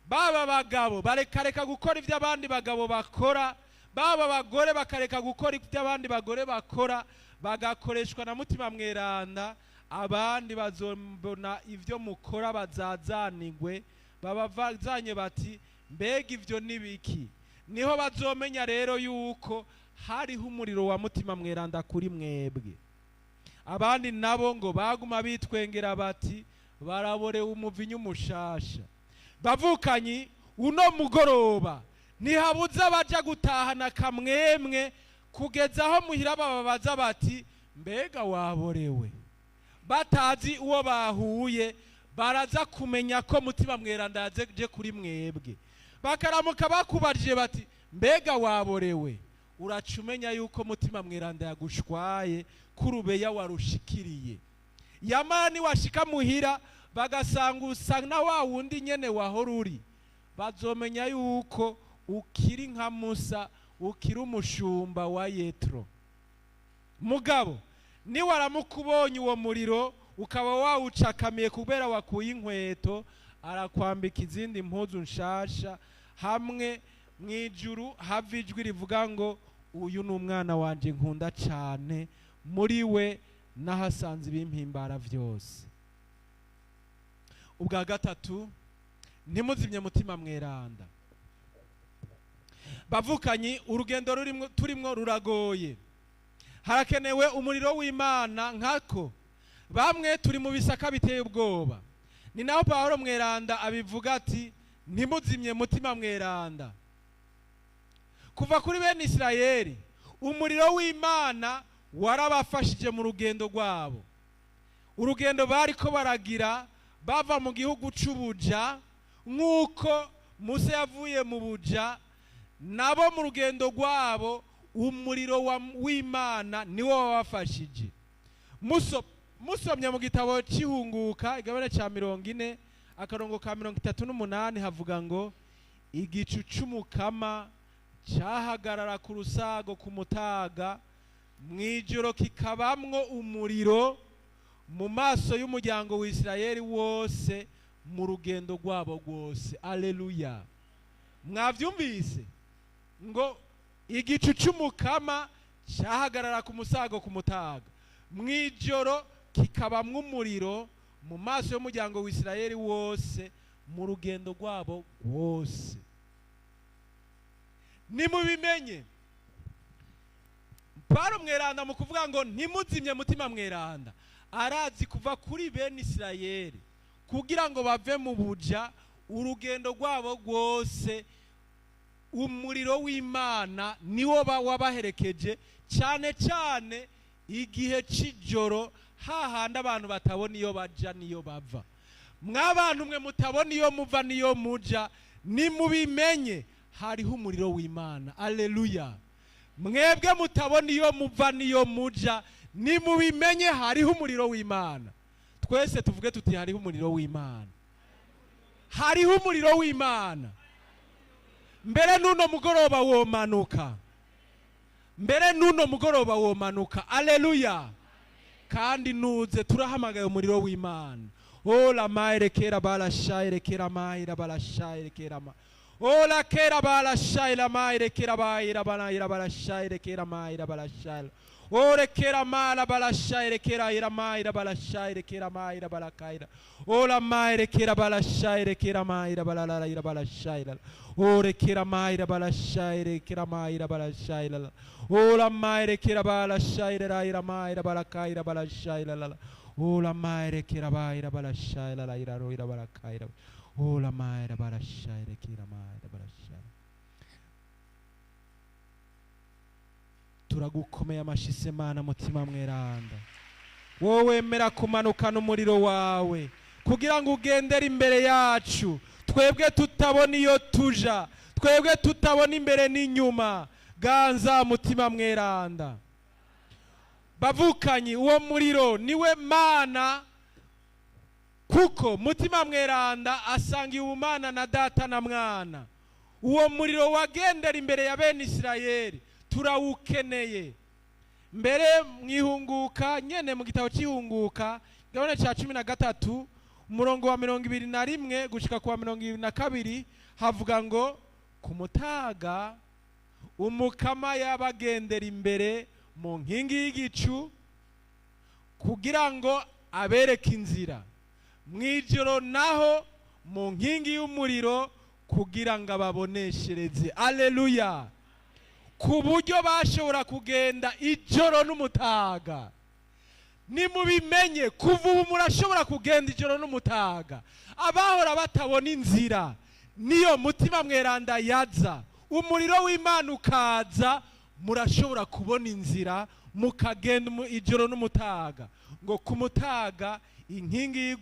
baba bagabo barekareka gukora ivyo abandi bagabo bakora, baba bagore bakareka gukora ivyo abandi bagore bakora, bagakoreshwa na mutima mweranda, abandi bazombona ivyo mukora bazazanigwe, babavazanye bati mbega ivyo nibiki? niho bazomenya rero yuko hariho umuriro wa mutima mweranda kuri mwebwe. Abandi nabo ngo baguma bitwengera bati baraborewe umuvinyu mushasha. Bavukanye, uno mugoroba ntihabuze abaja gutahana kamwemwe kugeza aho muhira bababaza bati mbega waborewe. Batazi uwo bahuye baraza kumenya ko mutima mweranda yaje kuri mwebwe. Bakaramuka bakubajije bati mbega waborewe, uracumenya yuko mutima mweranda yagushwaye kurubeya warushikiriye. Yamani washika muhira bagasanga usa na wa wundi nyene wahora uri, bazomenya yuko ukiri nka Musa, ukiri umushumba wa Yetro. Mugabo ni waramukubonye uwo muriro ukaba wawucakamiye kubera wakuye inkweto, arakwambika izindi mpuzu nshasha, hamwe mwijuru hava ijwi rivuga ngo uyu ni umwana wanje nkunda cyane, muri we nahasanze ibimpimbara byose. Ubwa gatatu, ntimuzimye mutima mweranda. Bavukanye, urugendo turimwo ruragoye. Harakenewe umuriro w'Imana nkako bamwe turi mu bisaka biteye ubwoba. Ni naho Pawulo mweranda abivuga ati ntimuzimye mutima mweranda. Kuva kuri bene Isirayeli umuriro w'Imana warabafashije mu rugendo rwabo. Urugendo bariko baragira bava mu gihugu c'ubuja, nk'uko Musa yavuye mu buja, nabo mu rugendo rwabo umuriro w'Imana niwo wabafashije. Musomye mu gitabo c'Ihunguka igabane ca 40 akarongo ka 38 havuga ngo igicu c'umukama cyahagarara ku rusago ku mutaga, mwijoro kikabamwo umuriro mu maso y'umuryango w'Isirayeli wose mu rugendo rwabo rwose. Aleluya. Mwavyumvise ngo igicu c'umukama cyahagarara ku musago ku mutaga, mwijoro kikabamwo umuriro mu maso y'umuryango w'Isirayeli wose mu rugendo rwabo rwose. Nimubimenye, Pawulo mweranda mu kuvuga ngo ntimuzimye mutima mweranda, arazi kuva kuri bene Isirayeli kugira ngo bave mu buja, urugendo rwabo rwose umuriro w'Imana niwo wabaherekeje, cyane cyane igihe c'ijoro, hahandi abantu batabona iyo baja niyo bava. Mwabantu mwe mutabona iyo muva niyo muja, nimubimenye hariho umuriro w'Imana. Aleluya. Mwebwe mutabona iyo muva niyo muja, nimubimenye hariho umuriro w'Imana. Twese tuvuge tuti hariho umuriro w'Imana. Hariho umuriro w'Imana. Mbere nuno mugoroba womanuka. Mbere nuno mugoroba womanuka. Aleluya. Kandi nuze turahamagaye umuriro w'Imana. Ola maire kera bala shaire kera maire bala shaire kera ma. Ola kera bala shaire maire kera baira bala shaire kera maire bala shaire. Ore kera mala bala shaire kera ira maire bala shaire kera maire bala kaira. Ola maire kera bala shaire kera maire bala la ira bala shaire. Ore kera maire bala shaire kera maire bala shaire. Ola maire kera bala shaire ira maire bala kaira bala shaire. Ola maire kera baira bala shaire ira ro ira bala kaira. Ola maire bala shaire kera maire bala shaire. Turagukomeye amashise Mana mutima mweranda. Wowe mera kumanukana umuriro wawe kugira ngo ugendere imbere yacu, twebwe tutabona iyo tuja, twebwe tutabona imbere n'inyuma. Ganza mutima mweranda. Bavukanye, uwo muriro niwe Mana, kuko mutima mweranda asangiye ubumana na Data na Mwana. Uwo muriro wagendera imbere ya bene Isirayeli turawukeneye. Mbere mwihunguka nyene mu gitabo c'Ihunguka gabane ca 13 umurongo wa 21 gushika kwa 22 havuga ngo ku mutaga umukama yabagendera imbere mu nkingi y'igicu kugira ngo abereke inzira, mwijoro naho mu nkingi y'umuriro kugira ngo ababoneshereze. Aleluya. Ku buryo bashobora kugenda ijoro n'umutaga. Nimubimenye, kuva ubu murashobora kugenda ijoro n'umutaga. Abahora batabona inzira, niyo mutima mweranda yaza, umuriro w'Imana ukaza, murashobora kubona inzira mukagenda ijoro n'umutaga. Ngo ku mutaga inkingi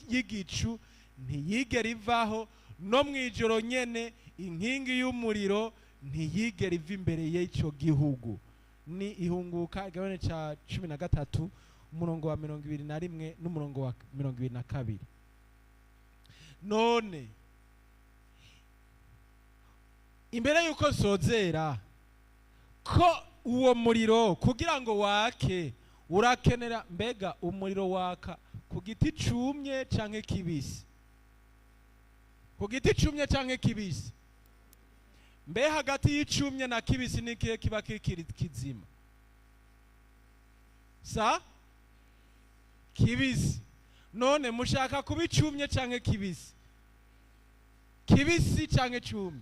y'igicu ntiyigera ivaho, no mu ijoro nyene inkingi y'umuriro ntiyigera iva imbere y'icyo gihugu. Ni Ihunguka igabane ca 13 umurongo wa 21 n'umurongo wa 22. None imbere yuko sozera ko uwo muriro kugira ngo wake urakenera, mbega umuriro waka ku giti cumye canke kibisi? Ku giti cumye canke kibisi? Mbe hagati y'icumye na kibisi nikihe kiba kikiri kizima? Sa kibisi. None mushaka kuba icumye canke kibisi? Kibisi canke cumye?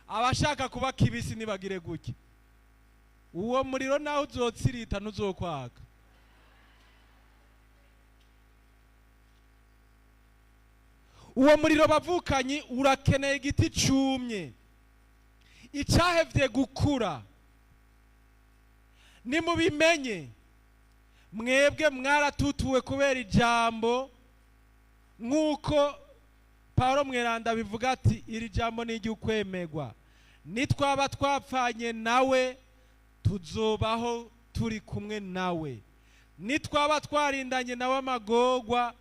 Abashaka kuba kibisi nibagire gutya, uwo muriro naho uzotsirita ntuzokwaka. Uwo muriro bavukanyi urakeneye igiti cumye, icahevye gukura. Nimubimenye, mwebwe mwaratutuwe kubera ijambo, nk'uko Paulo mweranda bivuga ati iri jambo ni iry'ukwemegwa. Nitwaba twapfanye nawe tuzobaho turi kumwe nawe, nitwaba twarindanye nawe amagorwa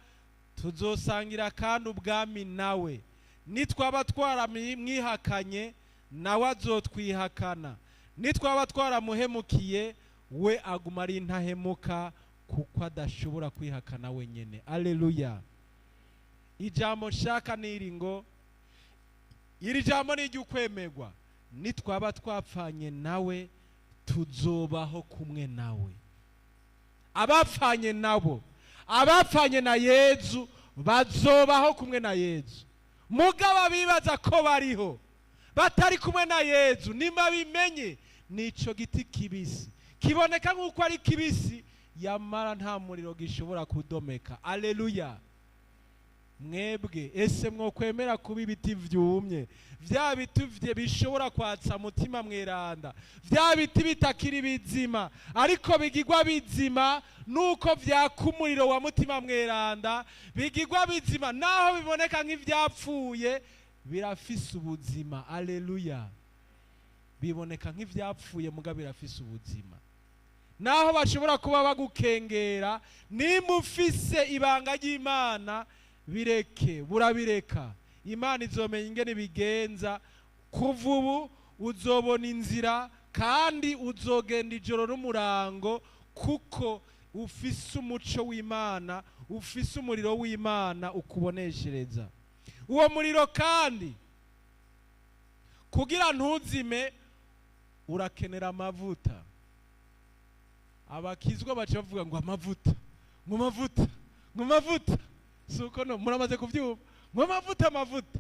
tuzosangira kandi ubwami nawe, nitwaba twaramwihakanye nawe azotwihakana, nitwaba twaramuhemukiye we aguma ari intahemuka kuko adashobora kwihakana wenyene. Aleluya. Ijambo nshaka niri ngo iri jambo ni iry'ukwemegwa, nitwaba twapfanye nawe tuzobaho kumwe nawe. Abapfanye nabo, abapfanye na Yezu bazobaho kumwe na Yezu. Mugabo bibaza ko bariho batari kumwe na Yezu, nimba bimenye nico giti kibisi kiboneka nk'uko ari kibisi, yamara nta muriro gishobora kudomeka. Aleluya. Mwebwe ese mwokwemera kuba ibiti vyumye, vya biti bishobora kwatsa mutima mweranda, vya biti bitakiri bizima ariko bigirwa bizima nuko vyakumuriro wa mutima mweranda, bigirwa bizima naho biboneka nk'ivyapfuye birafise ubuzima. Aleluya. Biboneka nk'ivyapfuye muga birafise ubuzima. Naho bashobora kuba bagukengera, nimufise ibanga ry'Imana bireke, burabireka. Imana izomenya ingene bigenza. Kuva ubu uzobona inzira kandi uzogenda ijoro n'umurango, kuko ufise umuco w'Imana, ufise umuriro w'Imana ukuboneshereza. Uwo muriro kandi kugira ntuzime urakenera amavuta. Abakizwa baca bavuga ngo amavuta, ngo mavuta, ngo mavuta. Suko no muramaze kuvyumva ngo amavuta, amavuta.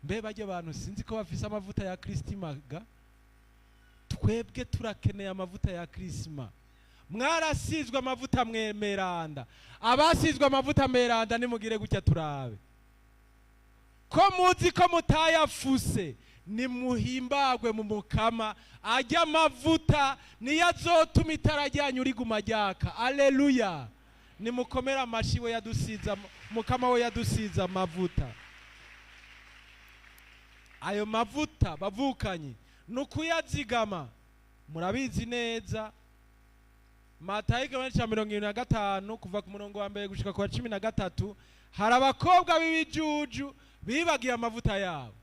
Mbe bajye abantu sinzi ko bafise amavuta ya Kristimaga. Twebwe turakeneye amavuta ya Krisma. Mwarasizwe amavuta mwemeranda, abasizwe amavuta meranda nimugire gutya turabe ko muzi ko mutayafuse, nimuhimbagwe mu Mukama. Ajya amavuta niyo azotuma itara ryanyu riguma ryaka. Aleluya. Nimukomera amashi we yadusiza, Mukama we yadusiza amavuta. Ayo mavuta bavukanyi nukuyazigama. Murabizi neza Matayo igabane ca 25 kuva ku murongo wa mbere gushika ku 13, hari abakobwa b'ibijuju bibagiye amavuta yabo,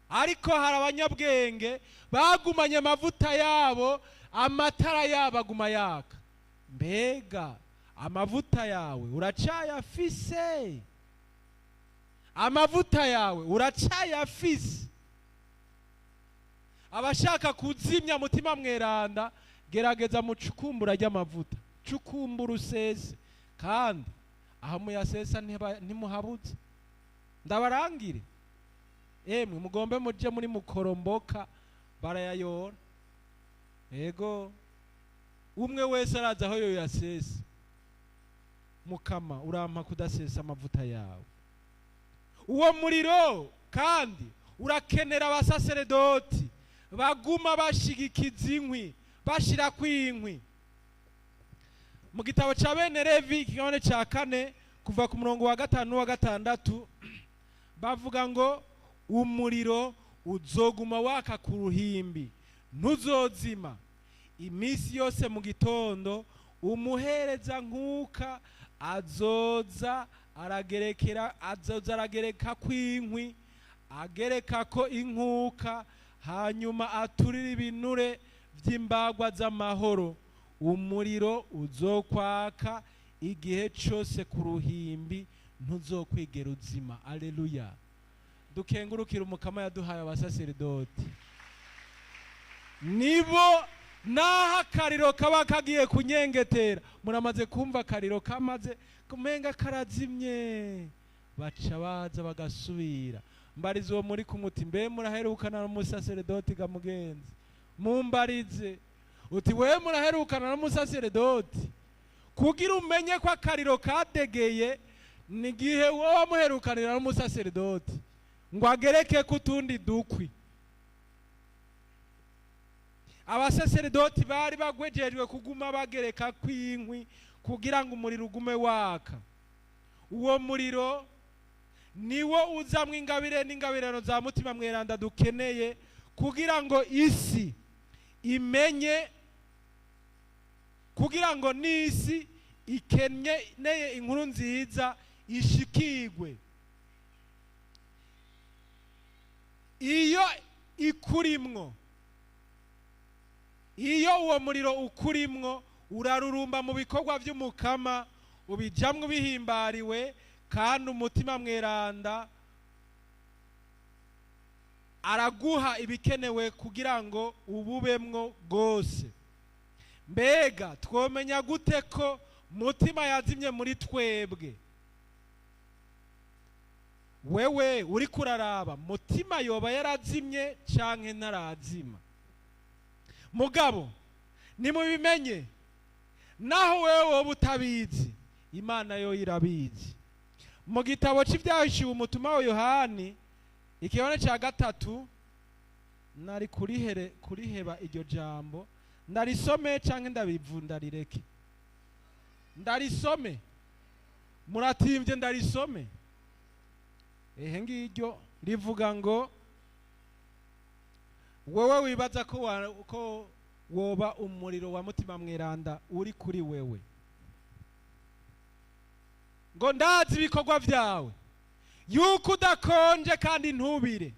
ariko hari abanyabwenge bagumanye amavuta yabo, amatara yabo aguma yaka. Mbega amavuta yawe uracayafise? Amavuta yawe uracayafise? Abashaka kuzimya mutima mweranda, gerageza mucukumbura ry'amavuta, cukumbura usese, kandi aho muyasesa ntimuhabutse. Ndabarangire emwe mugombe muje muri mukoromboka barayayora. Ego umwe wese araza aho yo yasesa. Mukama urampa kudasesa amavuta yawe. Uwo muriro kandi urakenera abasaseredoti baguma bashigikiza inkwi, bashira kwinkwi. Mu gitabo ca bene Levi ikigabane ca 4 kuva ku murongo wa 5 n'uwa 6 bavuga ngo umuriro uzoguma waka ku ruhimbi ntuzozima imisi yose. Mu gitondo umuhereza nkuka azoza aragereka kwinkwi, agereka ko inkuka, hanyuma aturira ibinure vy'imbagwa z'amahoro. Umuriro uzokwaka igihe cyose ku ruhimbi ntuzokwigera uzima. Aleluya. Dukengurukira umukama yaduhaye abasaseredoti, nibo naho akariro kaba kagiye kunyengetera. Muramaze kumva akariro kamaze kumenga karazimye, baca baza bagasubira. Mbarize uwo muri kumuti, mbe muraherukana n'umusaseredoti ga mugenzi? Mumbarize uti we muraherukana n'umusaseredoti? Kugira umenye ko akariro kadegeye ni gihe wowe muherukanira n'umusaseredoti ngo agereke kutundi dukwi. Abasaseredoti bari bagwejejwe kuguma bagereka kwinkwi kugira ngo umuriro ugume waka. Uwo muriro niwo uzamwe ingabire n'ingabirano za mutima mweranda dukeneye kugira ngo isi imenye, kugira ngo n'isi ikeneye inkuru nziza ishikigwe. Iyo ikurimwo, iyo uwo muriro ukurimwo urarurumba mu bikorwa by'umukama, ubijamwe bihimbariwe, kandi umutima mweranda araguha ibikenewe kugira ngo ububemwo bwose. Mbega twomenya gute ko mutima yazimye muri twebwe? Wewe uri kuraraba mutima yoba yarazimye canke ntarazima? Mugabo nimubimenye, naho wewe woba utabizi, Imana yo irabizi. Mu gitabo c'ivyahishuwe umutumwa wa Yohani ikigabane ca 3 nari kuriheba iryo jambo, ndarisome canke ndabivundarireke? Ndarisome. Muratimvye ndarisome? Ehe ngiryo rivuga ngo wewe wibaza ko woba umuriro wa mutima mweranda uri kuri wewe, ngo ndazi ibikorwa vyawe yuko udakonje kandi ntubire.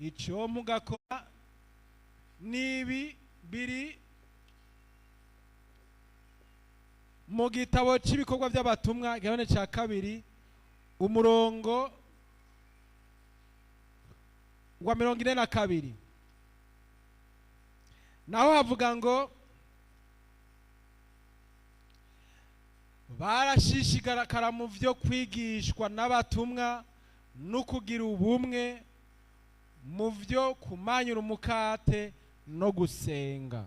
Ico mugakora nibi biri mu gitabo cy'ibikorwa by'abatumwa igabane ca 2 umurongo wa 42. Naho havuga ngo barashishikara mu vyo kwigishwa n'abatumwa no kugira ubumwe, mu vyo kumanyura umukate no gusenga.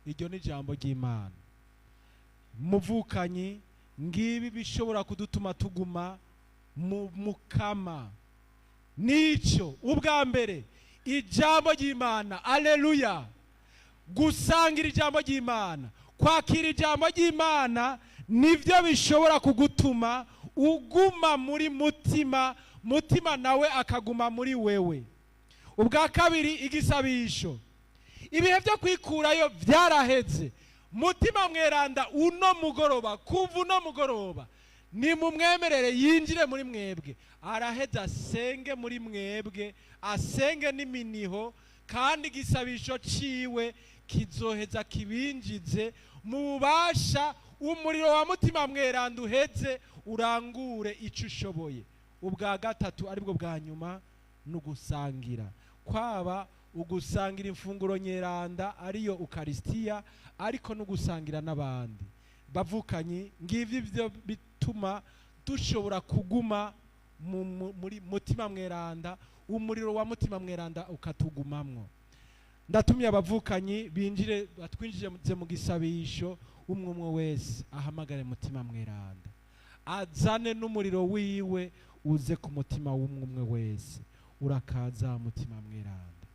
Iryo ni ijambo ry'Imana. Muvukanyi, ngibi bishobora kudutuma tuguma mu mukama. Nico ubwa mbere ijambo ry'Imana. Aleluya. Gusangira ijambo ry'Imana, kwakira ijambo ry'Imana nivyo bishobora kugutuma uguma muri mutima nawe akaguma muri wewe. Ubwa kabiri igisabisho. Ibihe byo kwikurayo vyaraheze. Mutima mweranda uno mugoroba, kuva uno mugoroba ni mumwemerere yinjire muri mwebwe, araheza asenge muri mwebwe, asenge n'iminiho, kandi igisabisho ciwe kizoheza kibinjize mu bubasha umuriro wa mutima mweranda uheze urangure ico ushoboye. Ubwa gatatu aribwo bwa nyuma n'ugusangira, kwaba ugusangira imfunguro nyeranda ariyo Ukaristiya, ariko n'ugusangira n'abandi. Bavukanyi, ngivyo byo bituma dushobora kuguma muri mutima mweranda, umuriro wa mutima mweranda ukatugumamwo. Ndatumye abavukanyi binjire batwinjije mu gisabisho, umwe wese ahamagare mutima mweranda, azane n'umuriro wiwe uze ku mutima w'umwe wese. Urakaza mutima mweranda.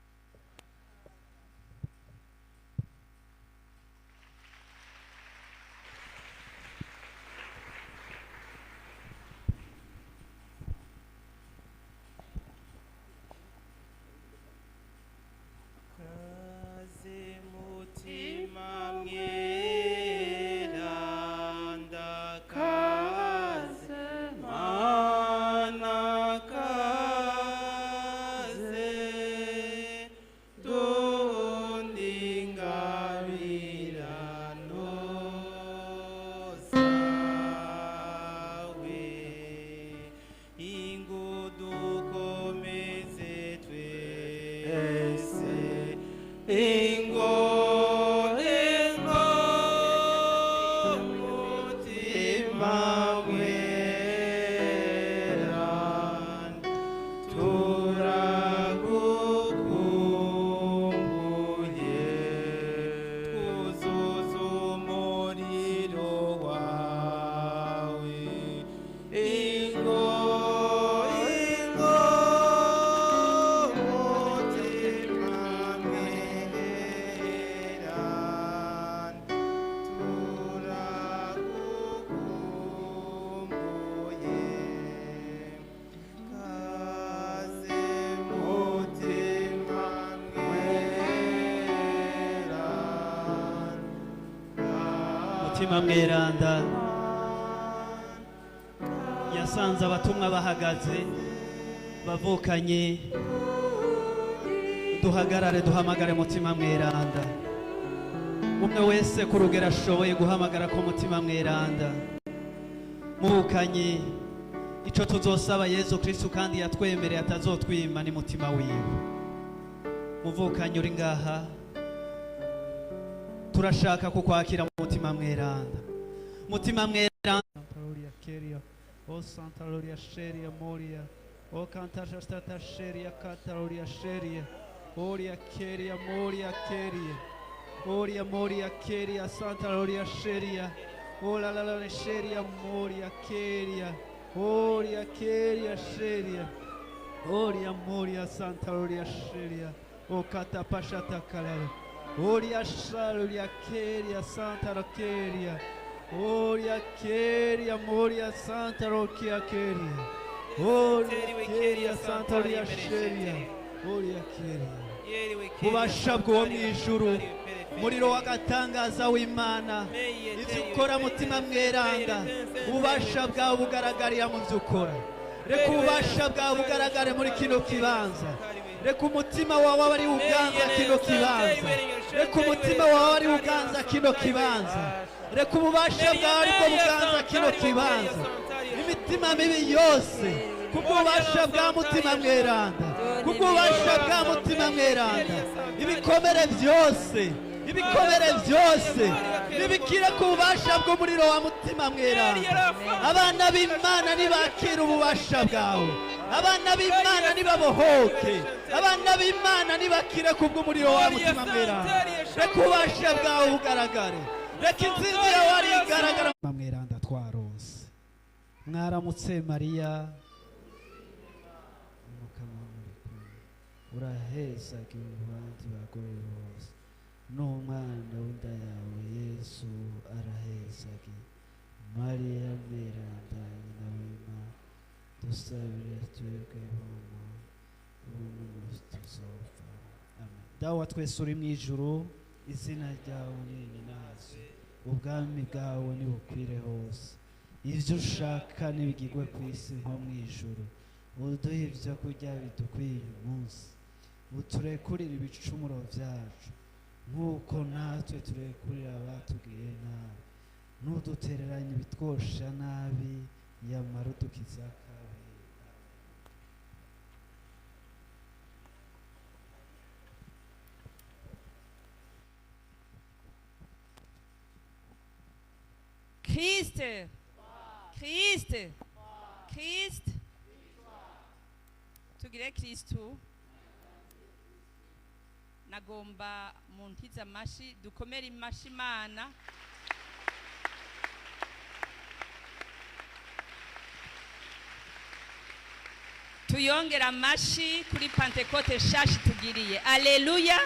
Mutima mweranda yasanze abatumwa bahagaze, bavukanye duhagarare duhamagare mutima mweranda. Umwe wese ku rugero ashoboye guhamagara ko mutima mweranda. Muvukanye ico tuzosaba Yesu Kristo kandi yatwemereye atazotwima ni mutima wiwe. Muvukanye uri ngaha, turashaka kukwakira mutima mweranda. Mutima mweranda Gloria Keria o Santa Gloria Sheria Moria o Canta Jastata Sheria Cataloria Sheria Oria Keria Moria Keria Oria Moria Keria Santa Gloria Sheria o la Sheria Moria Keria Oria Keria Sheria Oria Moria Santa Gloria Sheria o Cata Pashata Kalala Oria Shaluria Keria Santa Rokeria Oria Keria Moria Santa Rokia Keria Oria Keria Santa Rokia Sheria Oria Keria. Ubasha bwo mwijuru, muriro wagatangaza w'Imana, ivyo ukora mutima mweranda, ubasha bwawe bugaragarira mu vyo ukora. Reka ubasha bwawe bugaragare muri kino kibanza. Reka umutima wawe ari uganza kino kibanza. Reka umutima wawe ari uganza kino kibanza. Reka ububasha bwawe ariko buganza kino kibanza. Imitima mibi yose kubw'ububasha bwa mutima mweranda, kubw'ububasha bwa mutima mweranda, ibikomere byose nibikira ku bubasha bw'umuriro wa mutima mweranda. Abana b'Imana nibakira ububasha bwawe, abana b'Imana nibabohoke, abana b'Imana nibakire kubw'umuriro wa mutima mweranda. Reka ububasha bwawe bugaragare, reka insinzi yawe ari igaragara mweranda. Twarose mwaramutse Mariya, urahezagiwe mu bandi bagore bose, n'umwana w'inda yawe Yesu arahezagiwe. Mariya mweranda nyina w'Imana, dusabire twebwe bomo ubu n'umunsi tuzopfa. Amen. Dawe wa twese uri mu ijuru, izina ryawe ninazwe, ubwami bwawe nibukwire hose, ivyo ushaka nibigirwe ku isi nko mu ijuru. Uduhe ivyo kurya bidukwiye uyu munsi, uturekurire ibicumuro vyacu nk'uko natwe turekurira abatugiriye nabi, ntudutereranye ibitwosha nabi, yamara udukiza akabi. Christ, Christ, Christ, tugire kristu nagomba muntiza amashi dukomere imashi imana tuyongera amashi kuri Pentecote shashi tugiriye aleluya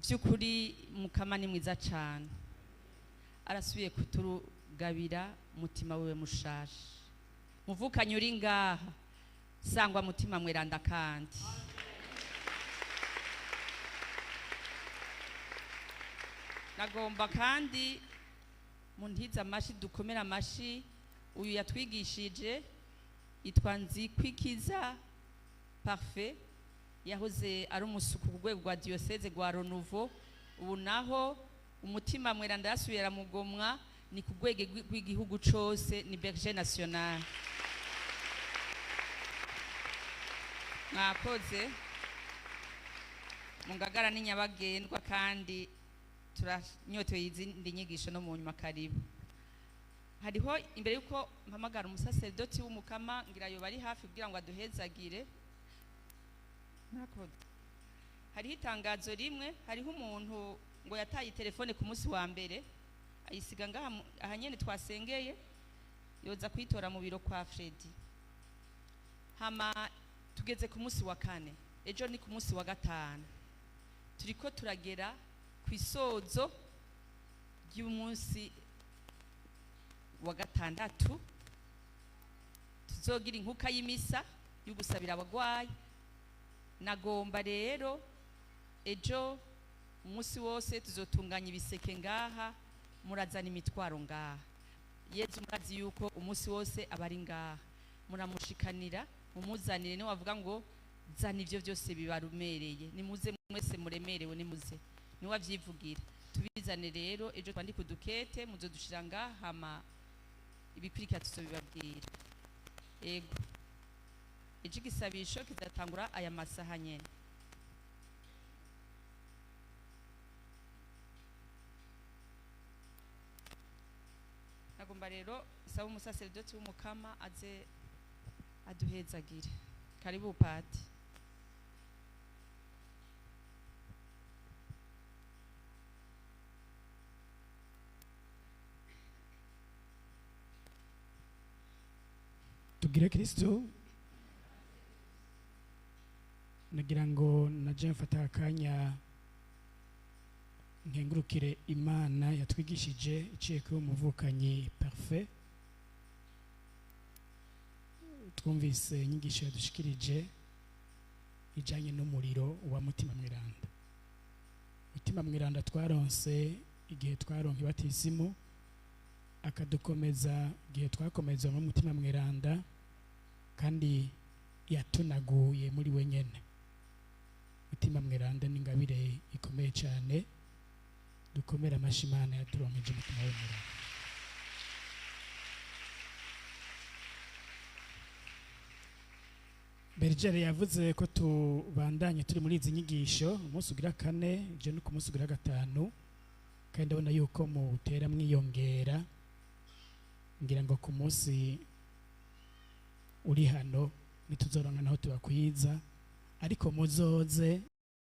by'ukuri mukama ni mwiza cyane arasubiye kuturugabira mutima wewe mushashi muvukanye uri ngaha sangwa mutima mweranda kandi nagomba kandi muntiza amashi dukomera amashi uyu yatwigishije itwa Nzikwikiza Parfait yahoze ari umusuku ku rwego rwa diocese rwa Renouveau ubu naho umutima mweranda yasubira mugomwa ni ku rwego rw'igihugu cyose ni Berger National mwakoze mungagara ni nyabagendwa kandi turanyotewe izindi nyigisho no mu nyuma karibu hariho imbere yuko mpamagara umusaseredoti w'umukama ngira yo bari hafi kugira ngo aduhezagire hariho itangazo rimwe hariho umuntu ngo yataye telefone ku munsi wa mbere ayisiga ngaha ahanyene twasengeye yoza kwitora mu biro kwa Fredi hama tugeze ku munsi wa kane ejo ni ku munsi wa gatanu turiko turagera ku isozo ry'umunsi wa gatandatu tuzogira inkuka y'imisa yo gusabira abagwayi nagomba rero ejo umunsi wose tuzotunganya ibiseke ngaha murazana imitwaro ngaha Yezu murazi yuko umunsi wose abari ngaha muramushikanira mumuzanire ne wavuga ngo zana ivyo byose bibarumereye nimuze mwese muremerewe nimuze ni wavyivugira tubizane rero ejo twandi kudukete muzodushira ngaha hama ibikurikira tuzobibabwira ego ejo igisabisho kizatangura aya masaha nyene nagomba rero saba umusaseredoti w'umukama aze aduhezagire karibu pati tugire Kristo nagira ngo naje mfata akanya nkengurukire Imana yatwigishije iciye kuri umuvukanyi Parfait twumvise inyigisho yadushikirije ijanye n'umuriro wa mutima mweranda mutima mweranda twaronse igihe twaronka ibatisimu akadukomeza igihe twakomeza mu mutima mweranda kandi yatunaguye muri wenyene mutima mweranda n'ingabire ikomeye cyane dukomera amashimana yaturonkeje mutima w'umuriro Berger yavuze ko tubandanye turi muri izi nyigisho umunsi ugira kane je no ku munsi ugira gatanu kandi ndabona yuko mutera mwiyongera ngira ngo ku munsi uri hano nituzoronka naho tubakwiza ariko muzoze